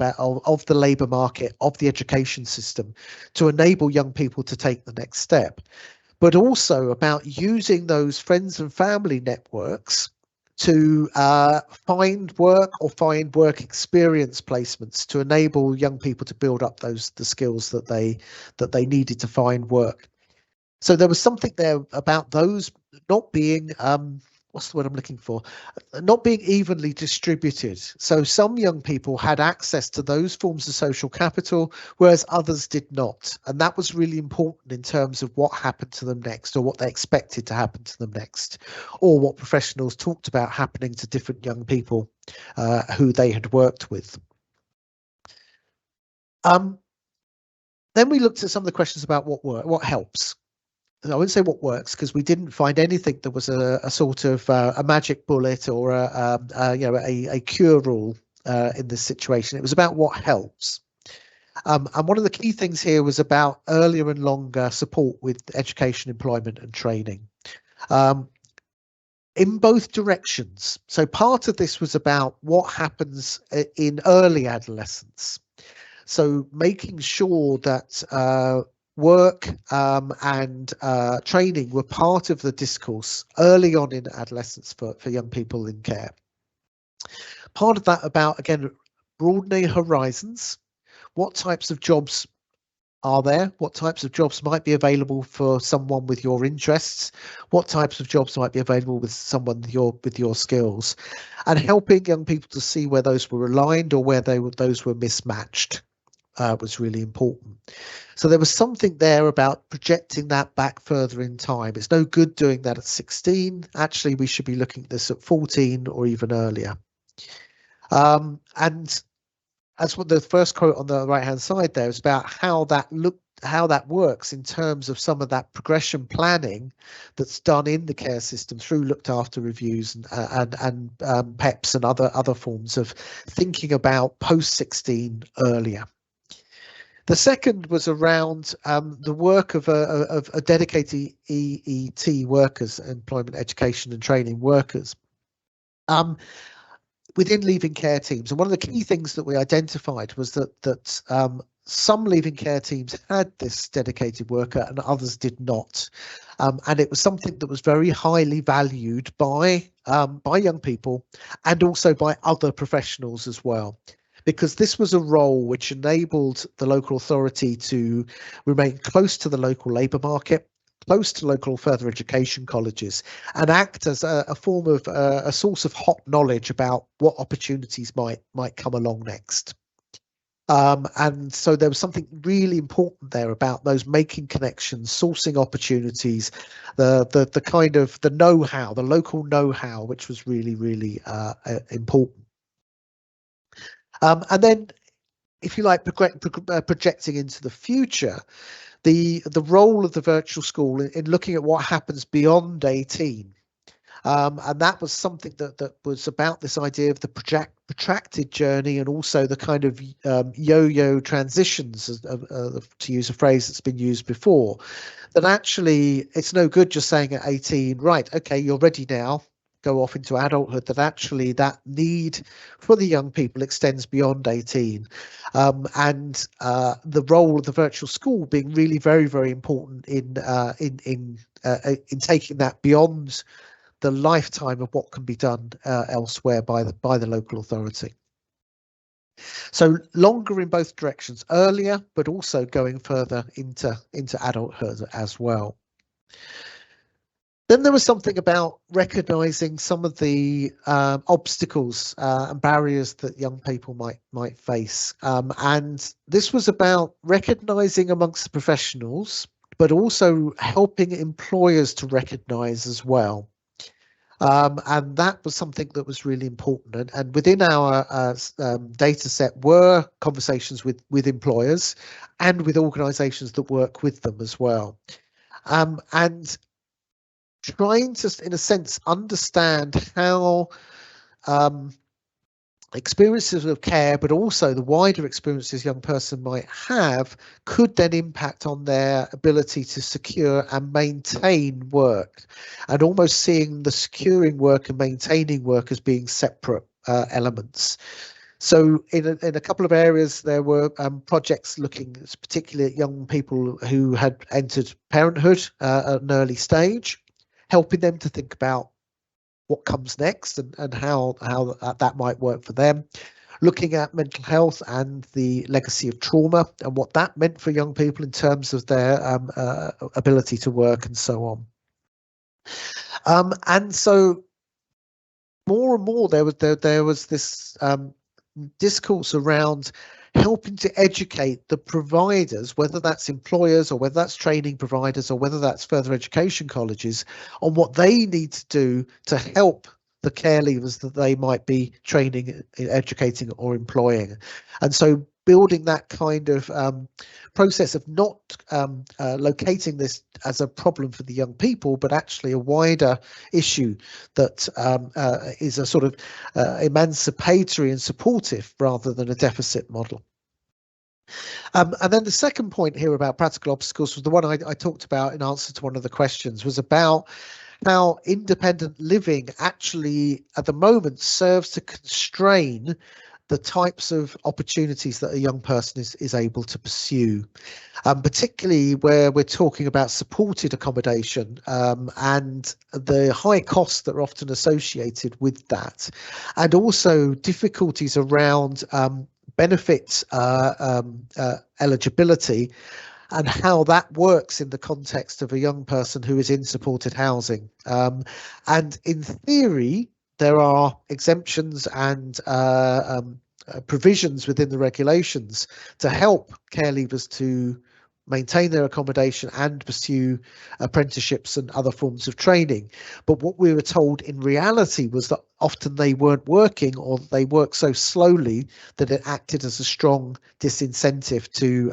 of the labour market, of the education system, to enable young people to take the next step, but also about using those friends and family networks to find work or find work experience placements to enable young people to build up the skills that they needed to find work. So there was something there about those not being what's the word I'm looking for? Not being evenly distributed. So some young people had access to those forms of social capital, whereas others did not. And that was really important in terms of what happened to them next, or what they expected to happen to them next, or what professionals talked about happening to different young people who they had worked with. Then we looked at some of the questions about what helps. I wouldn't say what works, because we didn't find anything that was a sort of a magic bullet or a cure-all in this situation. It was about what helps. And one of the key things here was about earlier and longer support with education, employment and training in both directions. So part of this was about what happens in early adolescence. So making sure that work and training were part of the discourse early on in adolescence for young people in care. Part of that about, again, broadening horizons. What types of jobs are there? What types of jobs might be available for someone with your interests? What types of jobs might be available with someone with your skills? And helping young people to see where those were aligned or where those were mismatched was really important. So there was something there about projecting that back further in time. It's no good doing that at 16. Actually, we should be looking at this at 14 or even earlier. And that's what the first quote on the right hand side there is about, how that works in terms of some of that progression planning that's done in the care system through looked after reviews and PEPs and other forms of thinking about post 16 earlier. The second was around the work of a dedicated EET workers, employment, education and training workers, within leaving care teams. And one of the key things that we identified was that some leaving care teams had this dedicated worker and others did not. And it was something that was very highly valued by young people and also by other professionals as well, because this was a role which enabled the local authority to remain close to the local labour market, close to local further education colleges, and act as a form of a source of hot knowledge about what opportunities might come along next. And so there was something really important there about those making connections, sourcing opportunities, the kind of the know-how, the local know-how, which was really, really important. And then, if you like, projecting into the future, the role of the virtual school in looking at what happens beyond 18. And that was something that was about this idea of the protracted journey, and also the kind of yo-yo transitions, to use a phrase that's been used before, that actually it's no good just saying at 18, right, okay, you're ready now, go off into adulthood, that actually that need for the young people extends beyond 18. And the role of the virtual school being really very, very important in taking that beyond the lifetime of what can be done elsewhere by the local authority. So longer in both directions, earlier, but also going further into adulthood as well. Then there was something about recognising some of the obstacles and barriers that young people might face, and this was about recognising amongst the professionals, but also helping employers to recognise as well. And that was something that was really important. And within our data set were conversations with employers and with organisations that work with them as well. And trying to, in a sense, understand how experiences of care, but also the wider experiences a young person might have, could then impact on their ability to secure and maintain work, and almost seeing the securing work and maintaining work as being separate elements. So in a couple of areas, there were projects looking particularly at young people who had entered parenthood at an early stage, helping them to think about what comes next and how that might work for them. Looking at mental health and the legacy of trauma and what that meant for young people in terms of their ability to work and so on. And so more and more there was this discourse around helping to educate the providers, whether that's employers or whether that's training providers or whether that's further education colleges, on what they need to do to help the care leavers that they might be training, educating or employing. And so building that kind of process of not locating this as a problem for the young people, but actually a wider issue that is a sort of emancipatory and supportive rather than a deficit model. And then the second point here about practical obstacles was the one I talked about in answer to one of the questions, was about how independent living actually at the moment serves to constrain the types of opportunities that a young person is able to pursue, particularly where we're talking about supported accommodation and the high costs that are often associated with that, and also difficulties around benefits eligibility and how that works in the context of a young person who is in supported housing. And in theory, there are exemptions and provisions within the regulations to help care leavers to maintain their accommodation and pursue apprenticeships and other forms of training. But what we were told in reality was that often they weren't working, or they worked so slowly that it acted as a strong disincentive to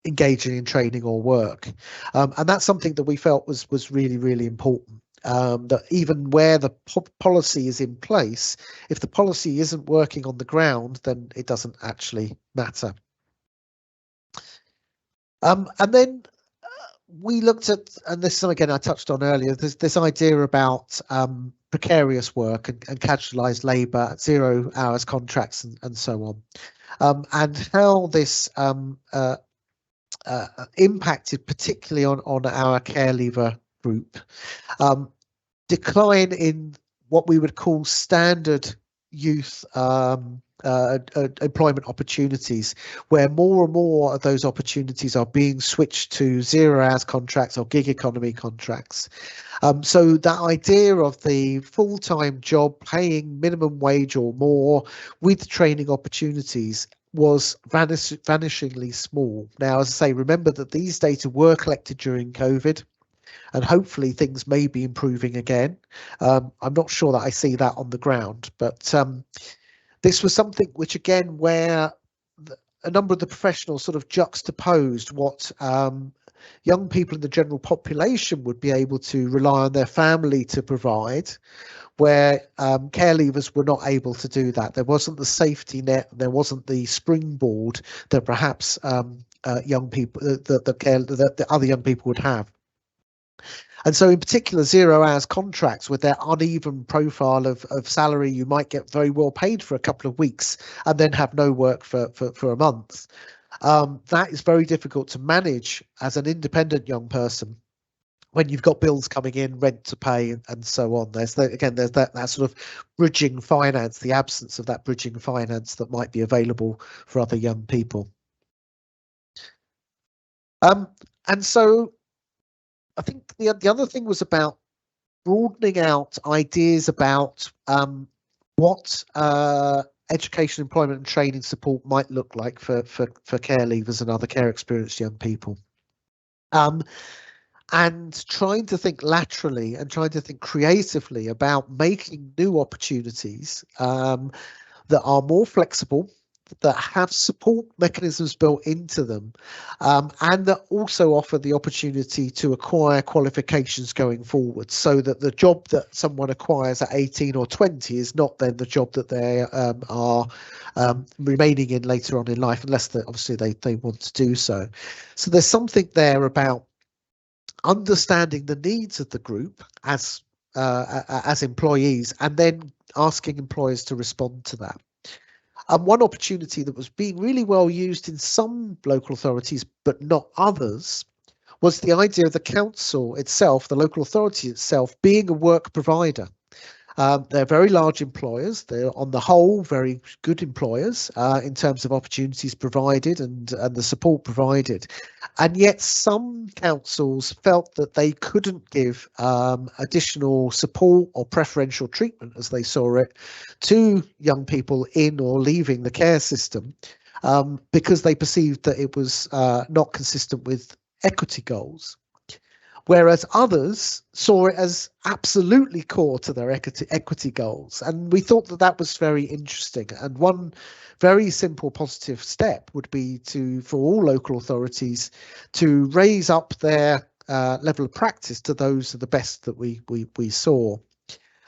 engaging in training or work. And that's something that we felt was really, really important. That even where the policy is in place, if the policy isn't working on the ground, then it doesn't actually matter. And then we looked at, and this again I touched on earlier, this idea about precarious work and casualised labour, 0 hours contracts and so on, and how this impacted particularly on our care leaver group. Decline in what we would call standard youth employment opportunities, where more and more of those opportunities are being switched to 0 hours contracts or gig economy contracts. So that idea of the full-time job paying minimum wage or more with training opportunities was vanishingly small. Now, as I say, remember that these data were collected during COVID, and hopefully things may be improving again. I'm not sure that I see that on the ground, but this was something which, again, where a number of the professionals sort of juxtaposed what young people in the general population would be able to rely on their family to provide, where care leavers were not able to do that. There wasn't the safety net, there wasn't the springboard that perhaps young people, the other young people would have. And so in particular, 0 hours contracts with their uneven profile of salary, you might get very well paid for a couple of weeks and then have no work for a month. That is very difficult to manage as an independent young person when you've got bills coming in, rent to pay and so on. There's that sort of bridging finance, the absence of that bridging finance that might be available for other young people. And so I think the other thing was about broadening out ideas about what education, employment and training support might look like for care leavers and other care experienced young people. And trying to think laterally and trying to think creatively about making new opportunities that are more flexible, that have support mechanisms built into them, and that also offer the opportunity to acquire qualifications going forward, so that the job that someone acquires at 18 or 20 is not then the job that they are remaining in later on in life, unless obviously they want to do so. So there's something there about understanding the needs of the group as employees, and then asking employers to respond to that. And one opportunity that was being really well used in some local authorities, but not others, was the idea of the council itself, the local authority itself, being a work provider. They're very large employers. They're on the whole very good employers in terms of opportunities provided and the support provided. And yet some councils felt that they couldn't give additional support or preferential treatment, as they saw it, to young people in or leaving the care system because they perceived that it was not consistent with equity goals. Whereas others saw it as absolutely core to their equity goals. And we thought that that was very interesting. And one very simple positive step would be for all local authorities to raise up their level of practice to those of the best that we saw.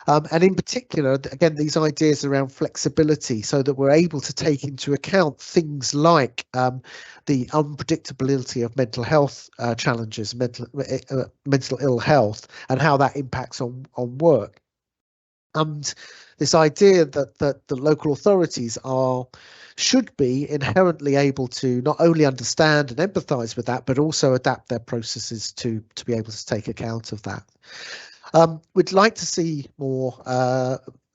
And in particular, again, these ideas around flexibility so that we're able to take into account things like the unpredictability of mental health challenges, mental ill health, and how that impacts on work. And this idea that the local authorities should be inherently able to not only understand and empathise with that, but also adapt their processes to be able to take account of that. We'd like to see more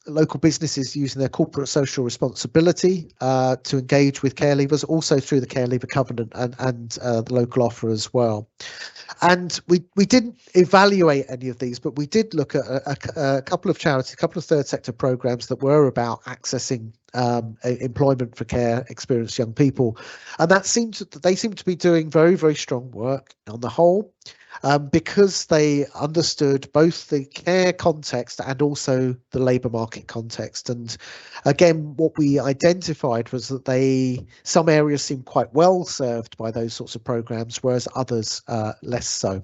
local businesses using their corporate social responsibility to engage with care leavers, also through the Care Leaver Covenant and the local offer as well. And we didn't evaluate any of these, but we did look at a couple of charities, a couple of third sector programs that were about accessing employment for care experienced young people, and they seem to be doing very, very strong work on the whole. Because they understood both the care context and also the labour market context. And again, what we identified was that some areas seemed quite well served by those sorts of programs, whereas others less so.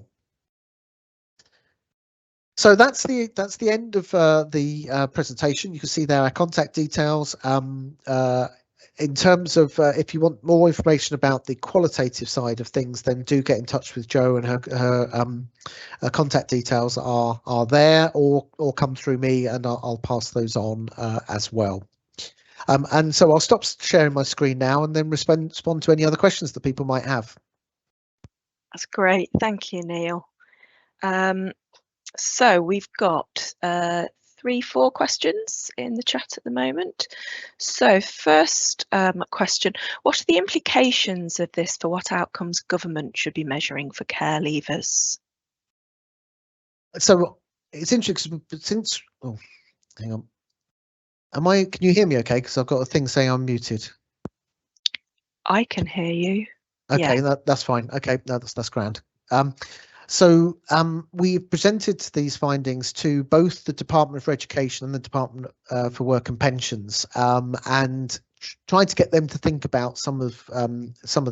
So that's the end of the presentation. You can see there our contact details. In terms of if you want more information about the qualitative side of things, then do get in touch with Jo, and her contact details are there, or come through me, and I'll pass those on as well. And so I'll stop sharing my screen now and then respond to any other questions that people might have. That's great. Thank you, Neil. So we've got 3-4 questions in the chat at the moment. So first question, what are the implications of this for what outcomes government should be measuring for care leavers? So it's interesting since, oh, hang on. Can you hear me okay? Because I've got a thing saying I'm muted. I can hear you. Okay, yeah. that's fine. Okay, no, that's grand. So we've presented these findings to both the Department for Education and the Department for Work and Pensions, and trying to get them to think about some of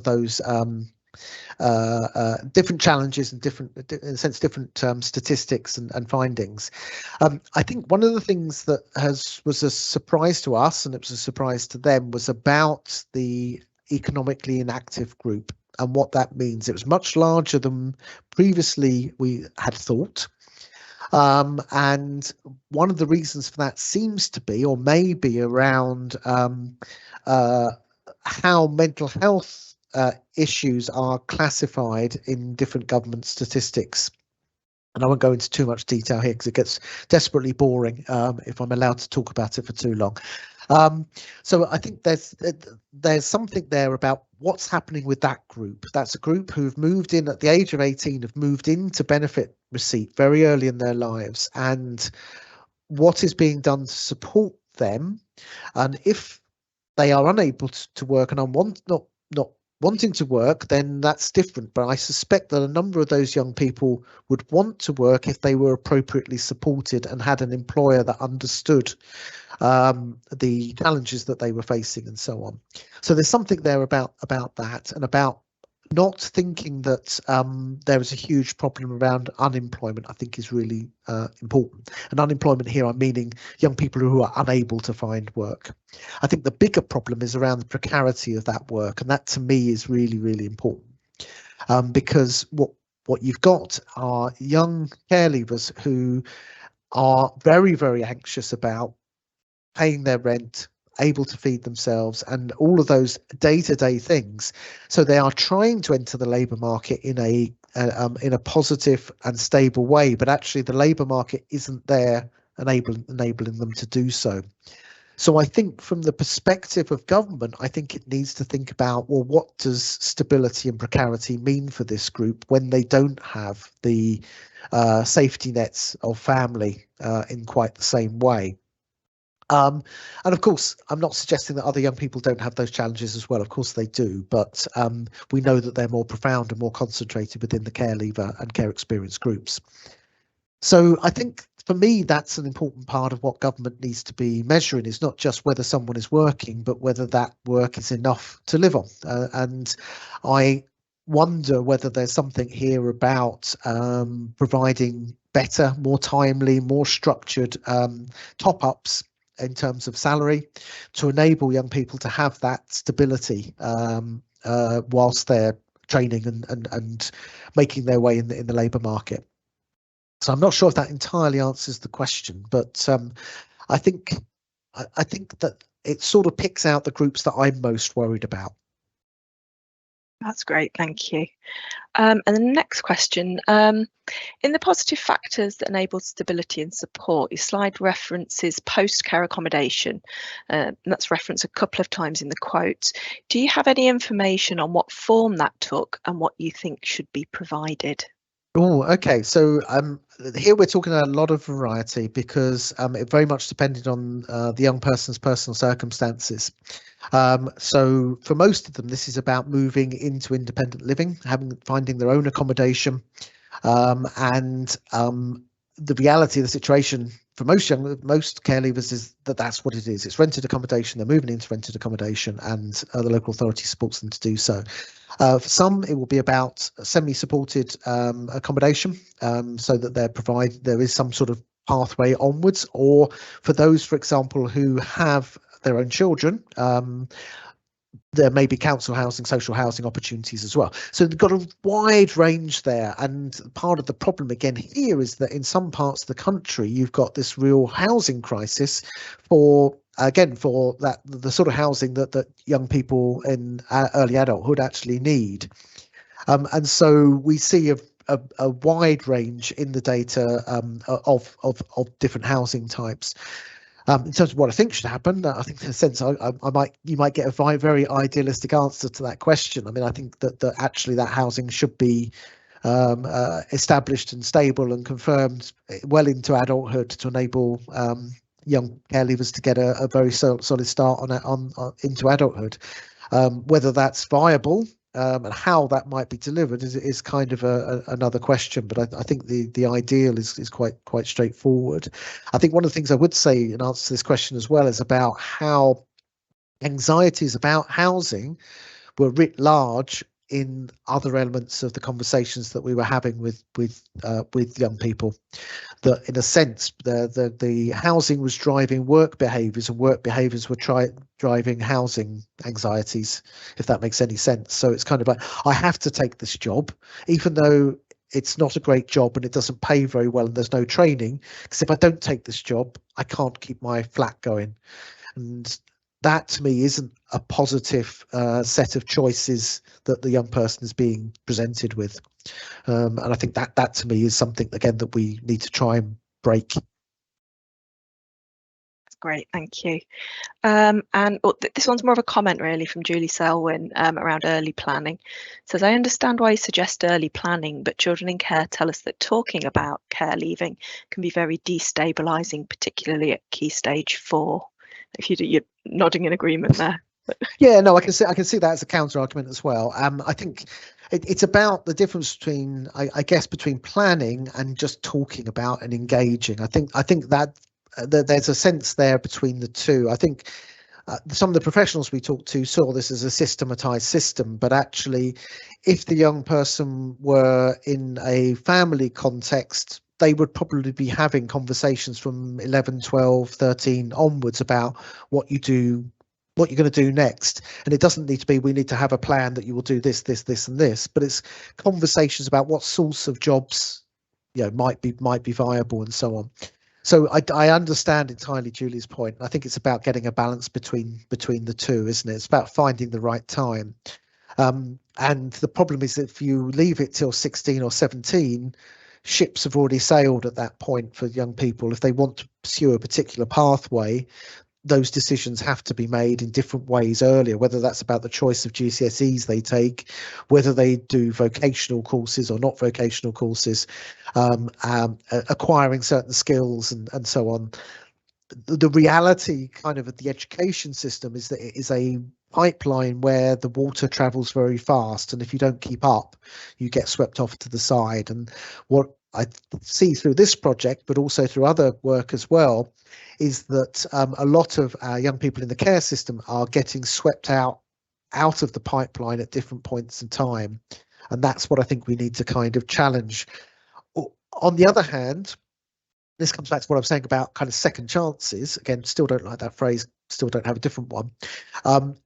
those different challenges and different statistics and findings. I think one of the things that was a surprise to us, and it was a surprise to them, was about the economically inactive group and what that means. It was much larger than previously we had thought. And one of the reasons for that seems to be, or may be, around how mental health issues are classified in different government statistics. And I won't go into too much detail here because it gets desperately boring if I'm allowed to talk about it for too long. So I think there's something there about what's happening with that group. That's a group who've moved in at the age of 18, have moved into benefit receipt very early in their lives, and what is being done to support them. And if they are unable to work and not wanting to work, then that's different. But I suspect that a number of those young people would want to work if they were appropriately supported and had an employer that understood the challenges that they were facing and so on. So there's something there about that, and about not thinking that there is a huge problem around unemployment, I think is really important. And unemployment here, I'm meaning young people who are unable to find work. I think the bigger problem is around the precarity of that work, and that to me is really, really important, because what you've got are young care leavers who are very, very anxious about paying their rent, able to feed themselves, and all of those day-to-day things. So they are trying to enter the labour market in a positive and stable way, but actually the labour market isn't there enabling them to do so. So I think from the perspective of government, I think it needs to think about, well, what does stability and precarity mean for this group when they don't have the safety nets of family in quite the same way? And of course, I'm not suggesting that other young people don't have those challenges as well. Of course they do, but we know that they're more profound and more concentrated within the care leaver and care experience groups. So I think for me, that's an important part of what government needs to be measuring, is not just whether someone is working, but whether that work is enough to live on. And I wonder whether there's something here about providing better, more timely, more structured top-ups in terms of salary to enable young people to have that stability whilst they're training and making their way in the labour market. So I'm not sure if that entirely answers the question, but I think that it sort of picks out the groups that I'm most worried about. That's great, thank you. And the next question, in the positive factors that enable stability and support, your slide references post-care accommodation. And that's referenced a couple of times in the quote. Do you have any information on what form that took and what you think should be provided? Oh, okay. So here we're talking a lot of variety because it very much depended on the young person's personal circumstances. So for most of them, this is about moving into independent living, finding their own accommodation, and the reality of the situation for most care leavers is that that's what it is. It's rented accommodation. They're moving into rented accommodation, and the local authority supports them to do so. For some, it will be about semi-supported accommodation, so that there is some sort of pathway onwards. Or for those, for example, who have their own children, there may be council housing, social housing opportunities as well. So they've got a wide range there. And part of the problem again here is that in some parts of the country, you've got this real housing crisis for the sort of housing that young people in early adulthood actually need. And so we see a wide range in the data of different housing types. In terms of what I think should happen, I think in a sense you might get a very idealistic answer to that question. I mean, I think that actually that housing should be established and stable and confirmed well into adulthood to enable young care leavers to get a very solid start on into adulthood. Whether that's viable and how that might be delivered is kind of another question, but I think the ideal is quite straightforward. I think one of the things I would say in answer to this question as well is about how anxieties about housing were writ large in other elements of the conversations that we were having with young people. That in a sense the housing was driving work behaviours, and work behaviours were driving housing anxieties, if that makes any sense. So it's kind of like, I have to take this job even though it's not a great job and it doesn't pay very well and there's no training, because if I don't take this job I can't keep my flat going. And that to me isn't a positive set of choices that the young person is being presented with. And I think that to me is something, again, that we need to try and break. That's great, thank you. This one's more of a comment really from Julie Selwyn around early planning. It says, I understand why you suggest early planning, but children in care tell us that talking about care leaving can be very destabilising, particularly at key stage 4. If you're nodding in agreement there. Yeah, no, I can see that as a counter argument as well. I think it's about the difference between, I guess, between planning and just talking about and engaging. I think that there's a sense there between the two. I think some of the professionals we talked to saw this as a systematized system, but actually, if the young person were in a family context, they would probably be having conversations from 11, 12, 13 onwards about what you're going to do next. And it doesn't need to be, we need to have a plan that you will do this, this, this, and this, but it's conversations about what sorts of jobs, might be viable and so on. So I understand entirely Julie's point. I think it's about getting a balance between the two, isn't it? It's about finding the right time. And the problem is that if you leave it till 16 or 17, ships have already sailed at that point for young people. If they want to pursue a particular pathway, those decisions have to be made in different ways earlier, whether that's about the choice of GCSEs they take, whether they do vocational courses or not vocational courses, acquiring certain skills and so on. The reality kind of the education system is that it is a pipeline where the water travels very fast, and if you don't keep up, you get swept off to the side. And what I see through this project, but also through other work as well, is that a lot of young people in the care system are getting swept out of the pipeline at different points in time, and that's what I think we need to kind of challenge. On the other hand, this comes back to what I was saying about kind of second chances. Again, still don't like that phrase, still don't have a different one.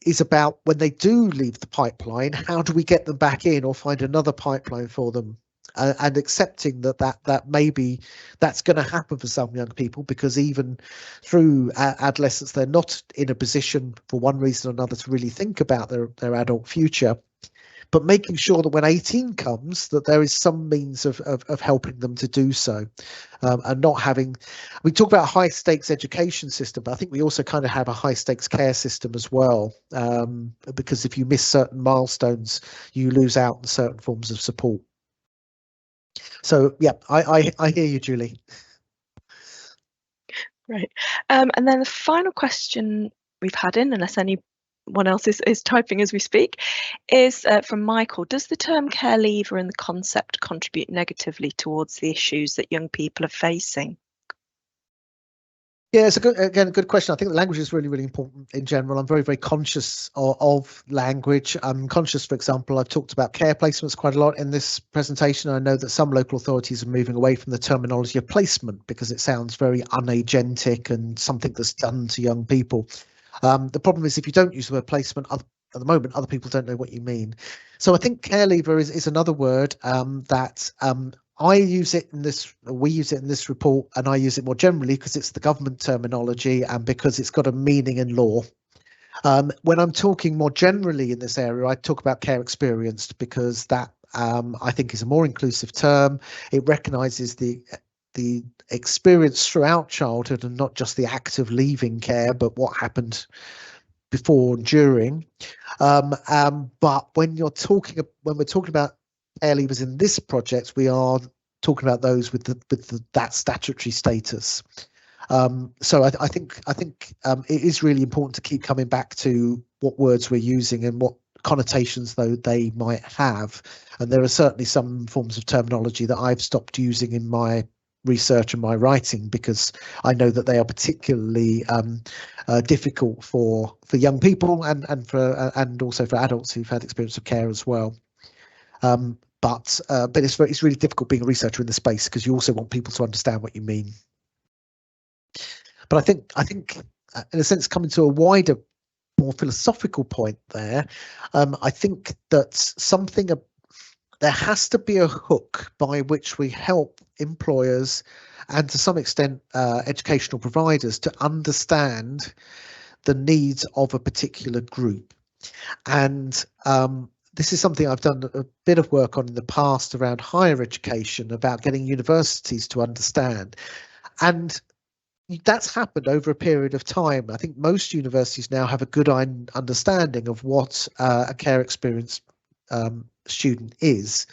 Is about when they do leave the pipeline, how do we get them back in or find another pipeline for them? And accepting that maybe that's going to happen for some young people, because even through adolescence, they're not in a position for one reason or another to really think about their adult future. But making sure that when 18 comes, that there is some means of helping them to do so, and not having. We talk about a high stakes education system, but I think we also kind of have a high stakes care system as well, because if you miss certain milestones, you lose out on certain forms of support. So yeah, I hear you, Julie. Right. And then the final question we've had in, unless anyone else is typing as we speak, is from Michael. Does the term care leaver and the concept contribute negatively towards the issues that young people are facing? Yeah, it's a good question. I think the language is really, really important in general. I'm very, very conscious of language. I'm conscious, for example, I've talked about care placements quite a lot in this presentation. I know that some local authorities are moving away from the terminology of placement because it sounds very unagentic and something that's done to young people. The problem is if you don't use the word placement, at the moment, other people don't know what you mean. So I think care leaver is another word that I use it in this, we use it in this report, and I use it more generally because it's the government terminology and because it's got a meaning in law. When I'm talking more generally in this area, I talk about care experienced because that I think is a more inclusive term. It recognises the experience throughout childhood and not just the act of leaving care, but what happened before and during. But when we're talking about care leavers in this project, we are talking about those with that statutory status. So I think it is really important to keep coming back to what words we're using and what connotations though they might have. And there are certainly some forms of terminology that I've stopped using in my research and my writing because I know that they are particularly difficult for young people and also for adults who've had experience of care as well. But it's really difficult being a researcher in the space because you also want people to understand what you mean. But I think in a sense, coming to a wider, more philosophical point there, I think that there has to be a hook by which we help employers and to some extent educational providers to understand the needs of a particular group. And this is something I've done a bit of work on in the past around higher education, about getting universities to understand. And that's happened over a period of time. I think most universities now have a good understanding of what a care experience student is.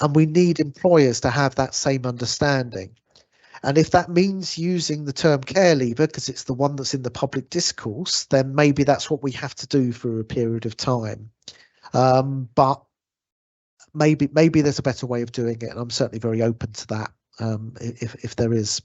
And we need employers to have that same understanding. And if that means using the term care leaver because it's the one that's in the public discourse, then maybe that's what we have to do for a period of time. But maybe there's a better way of doing it, and I'm certainly very open to that if there is.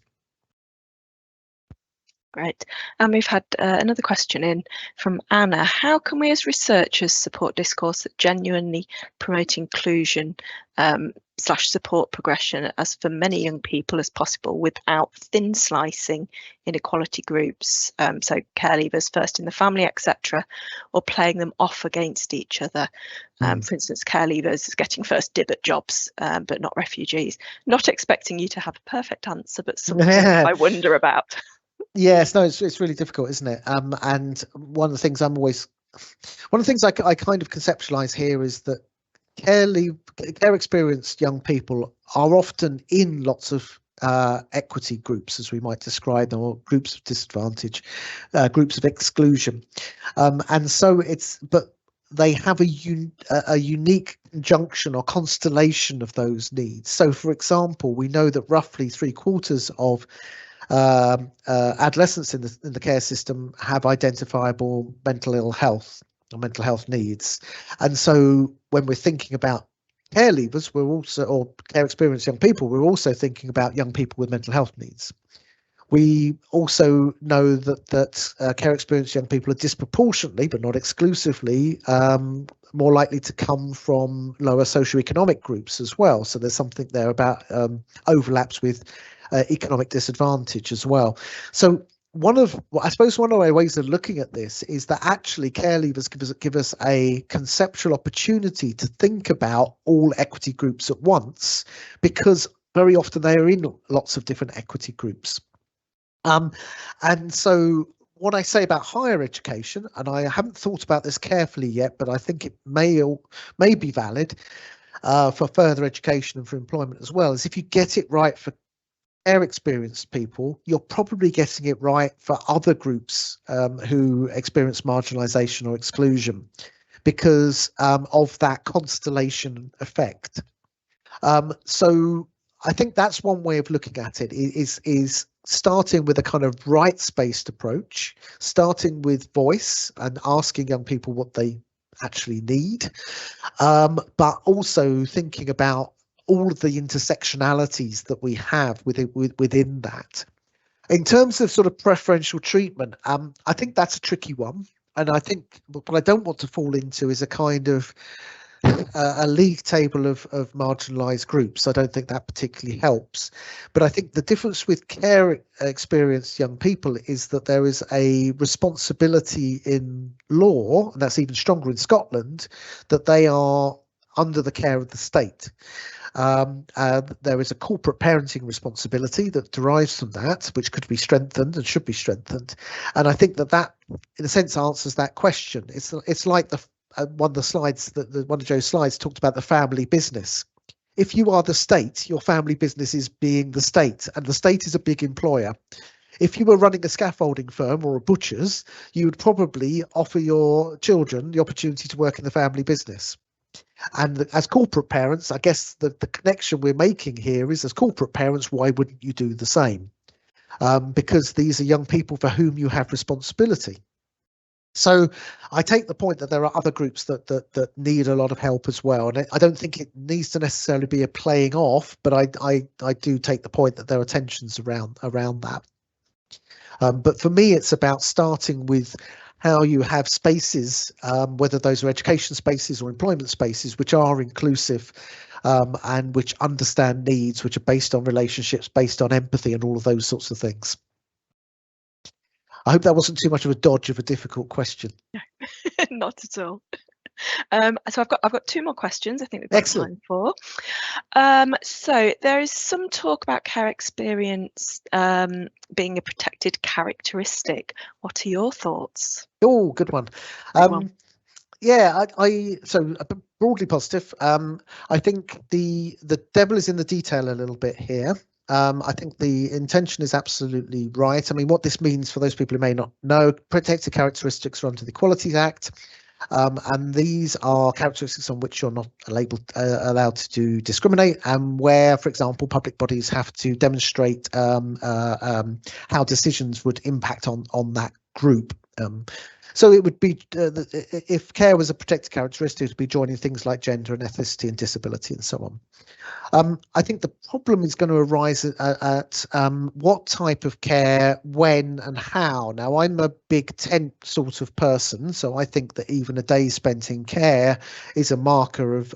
Great. And we've had another question in from Anna. How can we as researchers support discourse that genuinely promote inclusion / support progression as for many young people as possible without thin slicing inequality groups, so care leavers first in the family, etc., or playing them off against each other? For instance, care leavers getting first dib at jobs, but not refugees. Not expecting you to have a perfect answer, but something I wonder about. Yes, no, it's really difficult, isn't it? And one of the things I kind of conceptualize here is that care experienced young people are often in lots of equity groups, as we might describe them, or groups of disadvantage, groups of exclusion, and so but they have a unique conjunction or constellation of those needs. So, for example, we know that roughly 3/4 of adolescents in the care system have identifiable mental ill health or mental health needs, and so when we're thinking about care leavers, or care experienced young people, we're also thinking about young people with mental health needs. We also know that care experienced young people are disproportionately, but not exclusively, more likely to come from lower socioeconomic groups as well. So there's something there about overlaps with economic disadvantage as well. So I suppose one of the ways of looking at this is that actually care leavers give us a conceptual opportunity to think about all equity groups at once, because very often they are in lots of different equity groups. And so what I say about higher education, and I haven't thought about this carefully yet, but I think it may be valid for further education and for employment as well, is if you get it right for care experienced people, you're probably getting it right for other groups who experience marginalization or exclusion, because of that constellation effect. So I think that's one way of looking at it, is starting with a kind of rights-based approach, starting with voice and asking young people what they actually need, but also thinking about all of the intersectionalities that we have within that. In terms of sort of preferential treatment, I think that's a tricky one, and I think what I don't want to fall into is a kind of a league table of marginalized groups. I don't think that particularly helps. But I think the difference with care experienced young people is that there is a responsibility in law, and that's even stronger in Scotland, that they are under the care of the state. There is a corporate parenting responsibility that derives from that, which could be strengthened and should be strengthened. And I think that in a sense answers that question. It's like one of the slides, one of Joe's slides talked about the family business. If you are the state, your family business is being the state, and the state is a big employer. If you were running a scaffolding firm or a butcher's, you would probably offer your children the opportunity to work in the family business. And as corporate parents, I guess the connection we're making here is, as corporate parents, why wouldn't you do the same? Because these are young people for whom you have responsibility. So I take the point that there are other groups that need a lot of help as well, and I don't think it needs to necessarily be a playing off, but I do take the point that there are tensions around that. But for me, it's about starting with how you have spaces, whether those are education spaces or employment spaces, which are inclusive and which understand needs, which are based on relationships, based on empathy, and all of those sorts of things. I hope that wasn't too much of a dodge of a difficult question. Not at all. So I've got two more questions I think we've got time for. So there is some talk about care experience being a protected characteristic. What are your thoughts? Oh, good one. Yeah, so broadly positive. I think the devil is in the detail a little bit here. I think the intention is absolutely right. I mean, what this means for those people who may not know, protected characteristics are under the Equalities Act, and these are characteristics on which you're not allowed to discriminate, and where, for example, public bodies have to demonstrate how decisions would impact on that group. So it would be, if care was a protected characteristic, it would be joining things like gender and ethnicity and disability and so on. I think the problem is going to arise at what type of care, when and how. Now, I'm a big tent sort of person, so I think that even a day spent in care is a marker of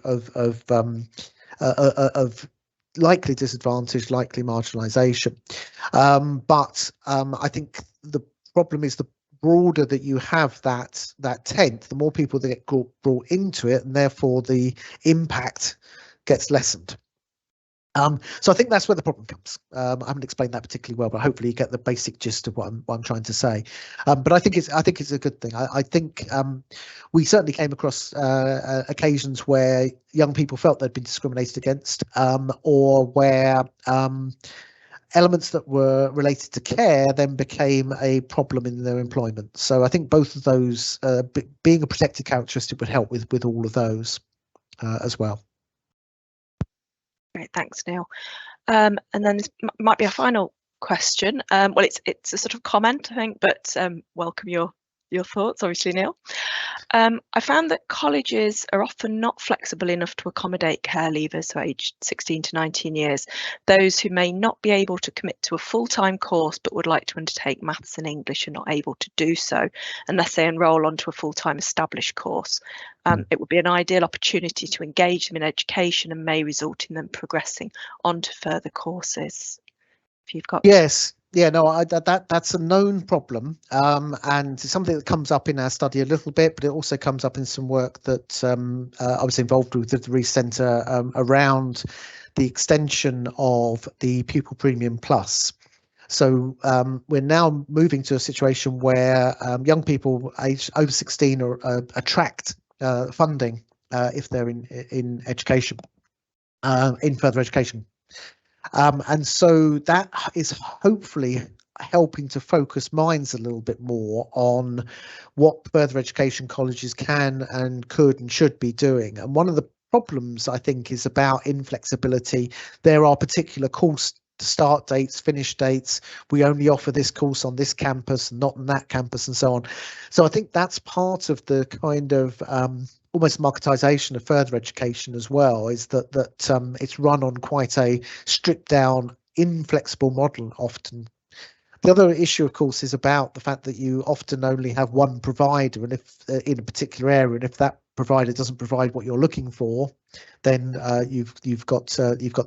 likely disadvantage, likely marginalisation. But I think the problem is the broader that you have that tent, the more people that get brought into it, and therefore the impact gets lessened. So I think that's where the problem comes. I haven't explained that particularly well, but hopefully you get the basic gist of what I'm trying to say. But I think it's a good thing. I think we certainly came across occasions where young people felt they'd been discriminated against, or where elements that were related to care then became a problem in their employment. So I think both of those, being a protected characteristic, would help with all of those as well. Great, thanks, Neil. And then this might be a final question. Well, it's a sort of comment, I think, but welcome your thoughts, obviously, Neil. I found that colleges are often not flexible enough to accommodate care leavers who are aged 16 to 19 years, those who may not be able to commit to a full-time course but would like to undertake maths and English and not able to do so unless they enrol onto a full-time established course. It would be an ideal opportunity to engage them in education and may result in them progressing onto further courses. If you've got... Yes. Yeah, no, that's a known problem, and it's something that comes up in our study a little bit, but it also comes up in some work that I was involved with at the Rees Centre around the extension of the Pupil Premium Plus. So we're now moving to a situation where young people aged over 16 attract funding if they're in education, in further education. And so that is hopefully helping to focus minds a little bit more on what further education colleges can and could and should be doing. And one of the problems, I think, is about inflexibility. There are particular course start dates, finish dates. We only offer this course on this campus, not on that campus, and so on. So I think that's part of the kind of almost marketisation of further education as well, is that it's run on quite a stripped down, inflexible model often. The other issue, of course, is about the fact that you often only have one provider, and if in a particular area, and if that provider doesn't provide what you're looking for, then you've got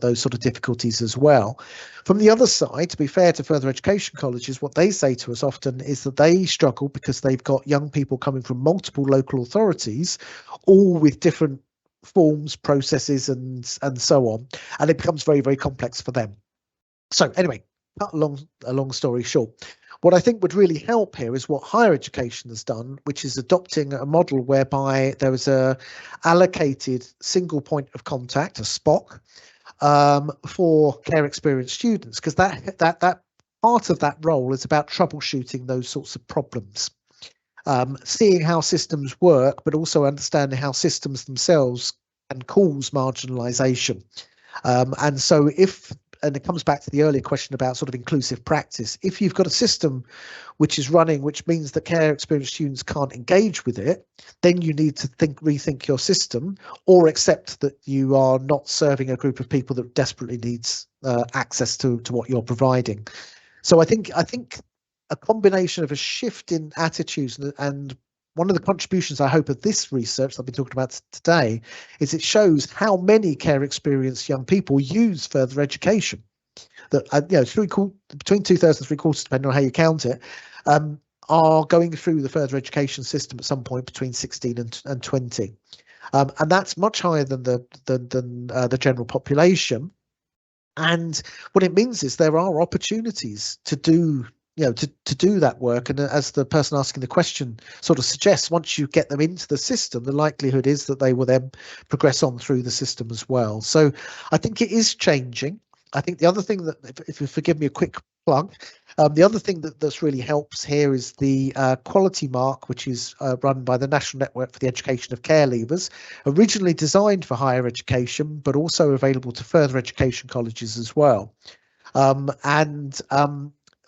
those sort of difficulties as well. From the other side, to be fair to further education colleges, what they say to us often is that they struggle because they've got young people coming from multiple local authorities, all with different forms, processes, and so on, and it becomes very, very complex for them. So anyway, cut a long story short, what I think would really help here is what higher education has done, which is adopting a model whereby there is a allocated single point of contact, a SPOC, for care experienced students, because that part of that role is about troubleshooting those sorts of problems, seeing how systems work, but also understanding how systems themselves can cause marginalisation. And so and it comes back to the earlier question about sort of inclusive practice. If you've got a system which is running, which means that care experienced students can't engage with it, then you need to rethink your system, or accept that you are not serving a group of people that desperately needs access to what you're providing. So I think a combination of a shift in attitudes and one of the contributions I hope of this research that I've been talking about today is it shows how many care experienced young people use further education. That between 2/3 and 3/4, depending on how you count it, are going through the further education system at some point between 16 and 20, and that's much higher than the general population. And what it means is there are opportunities to do to do that work. And as the person asking the question sort of suggests, once you get them into the system, the likelihood is that they will then progress on through the system as well. So I think it is changing. I think the other thing that, if you forgive me a quick plug, the other thing that's really helps here is the quality mark, which is run by the National Network for the Education of Care Leavers, originally designed for higher education, but also available to further education colleges as well.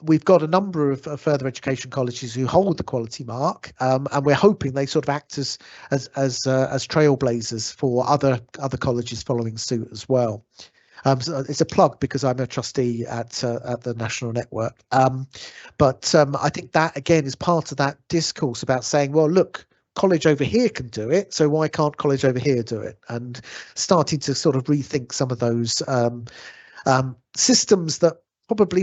We've got a number of further education colleges who hold the quality mark, and we're hoping they sort of act as trailblazers for other colleges following suit as well. So it's a plug because I'm a trustee at the National Network. But I think that again is part of that discourse about saying, well, look, college over here can do it, so why can't college over here do it? And starting to sort of rethink some of those systems that probably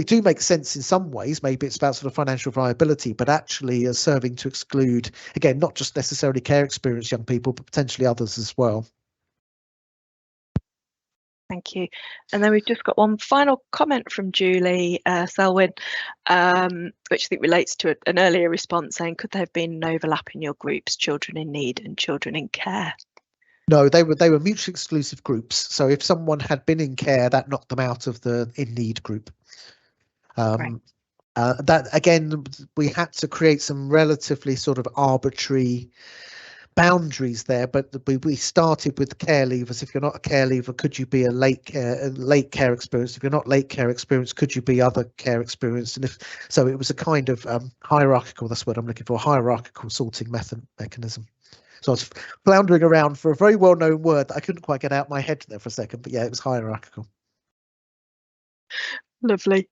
do make sense in some ways. Maybe it's about sort of financial viability, but actually are serving to exclude, again, not just necessarily care experienced young people, but potentially others as well. Thank you. And then we've just got one final comment from Julie Selwyn, which I think relates to an earlier response saying, could there have been an overlap in your groups, children in need and children in care? No, they were mutually exclusive groups. So if someone had been in care, that knocked them out of the in need group. That again, we had to create some relatively sort of arbitrary boundaries there, but we started with care leavers. If you're not a care leaver, could you be a late care experience? If you're not late care experience, could you be other care experience? And if so, it was a kind of hierarchical, that's what I'm looking for, hierarchical sorting mechanism. So I was floundering around for a very well-known word that I couldn't quite get out my head there for a second, but yeah, it was hierarchical. Lovely.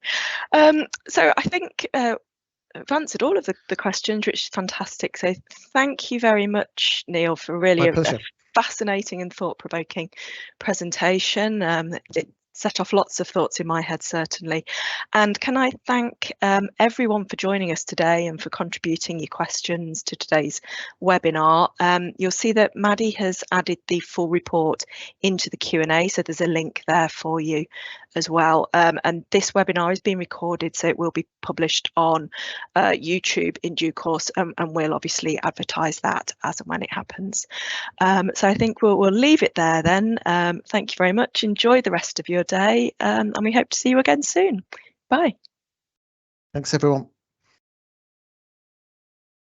So I think I've answered all of the questions, which is fantastic. So thank you very much, Neil, for really a fascinating and thought-provoking presentation. It set off lots of thoughts in my head, certainly. And can I thank everyone for joining us today and for contributing your questions to today's webinar. You'll see that Maddie has added the full report into the Q&A, so there's a link there for you as well. And this webinar is being recorded, so it will be published on YouTube in due course, and we'll obviously advertise that as and when it happens. So I think we'll leave it there then. Thank you very much. Enjoy the rest of your day, and we hope to see you again soon. Bye. Thanks, everyone.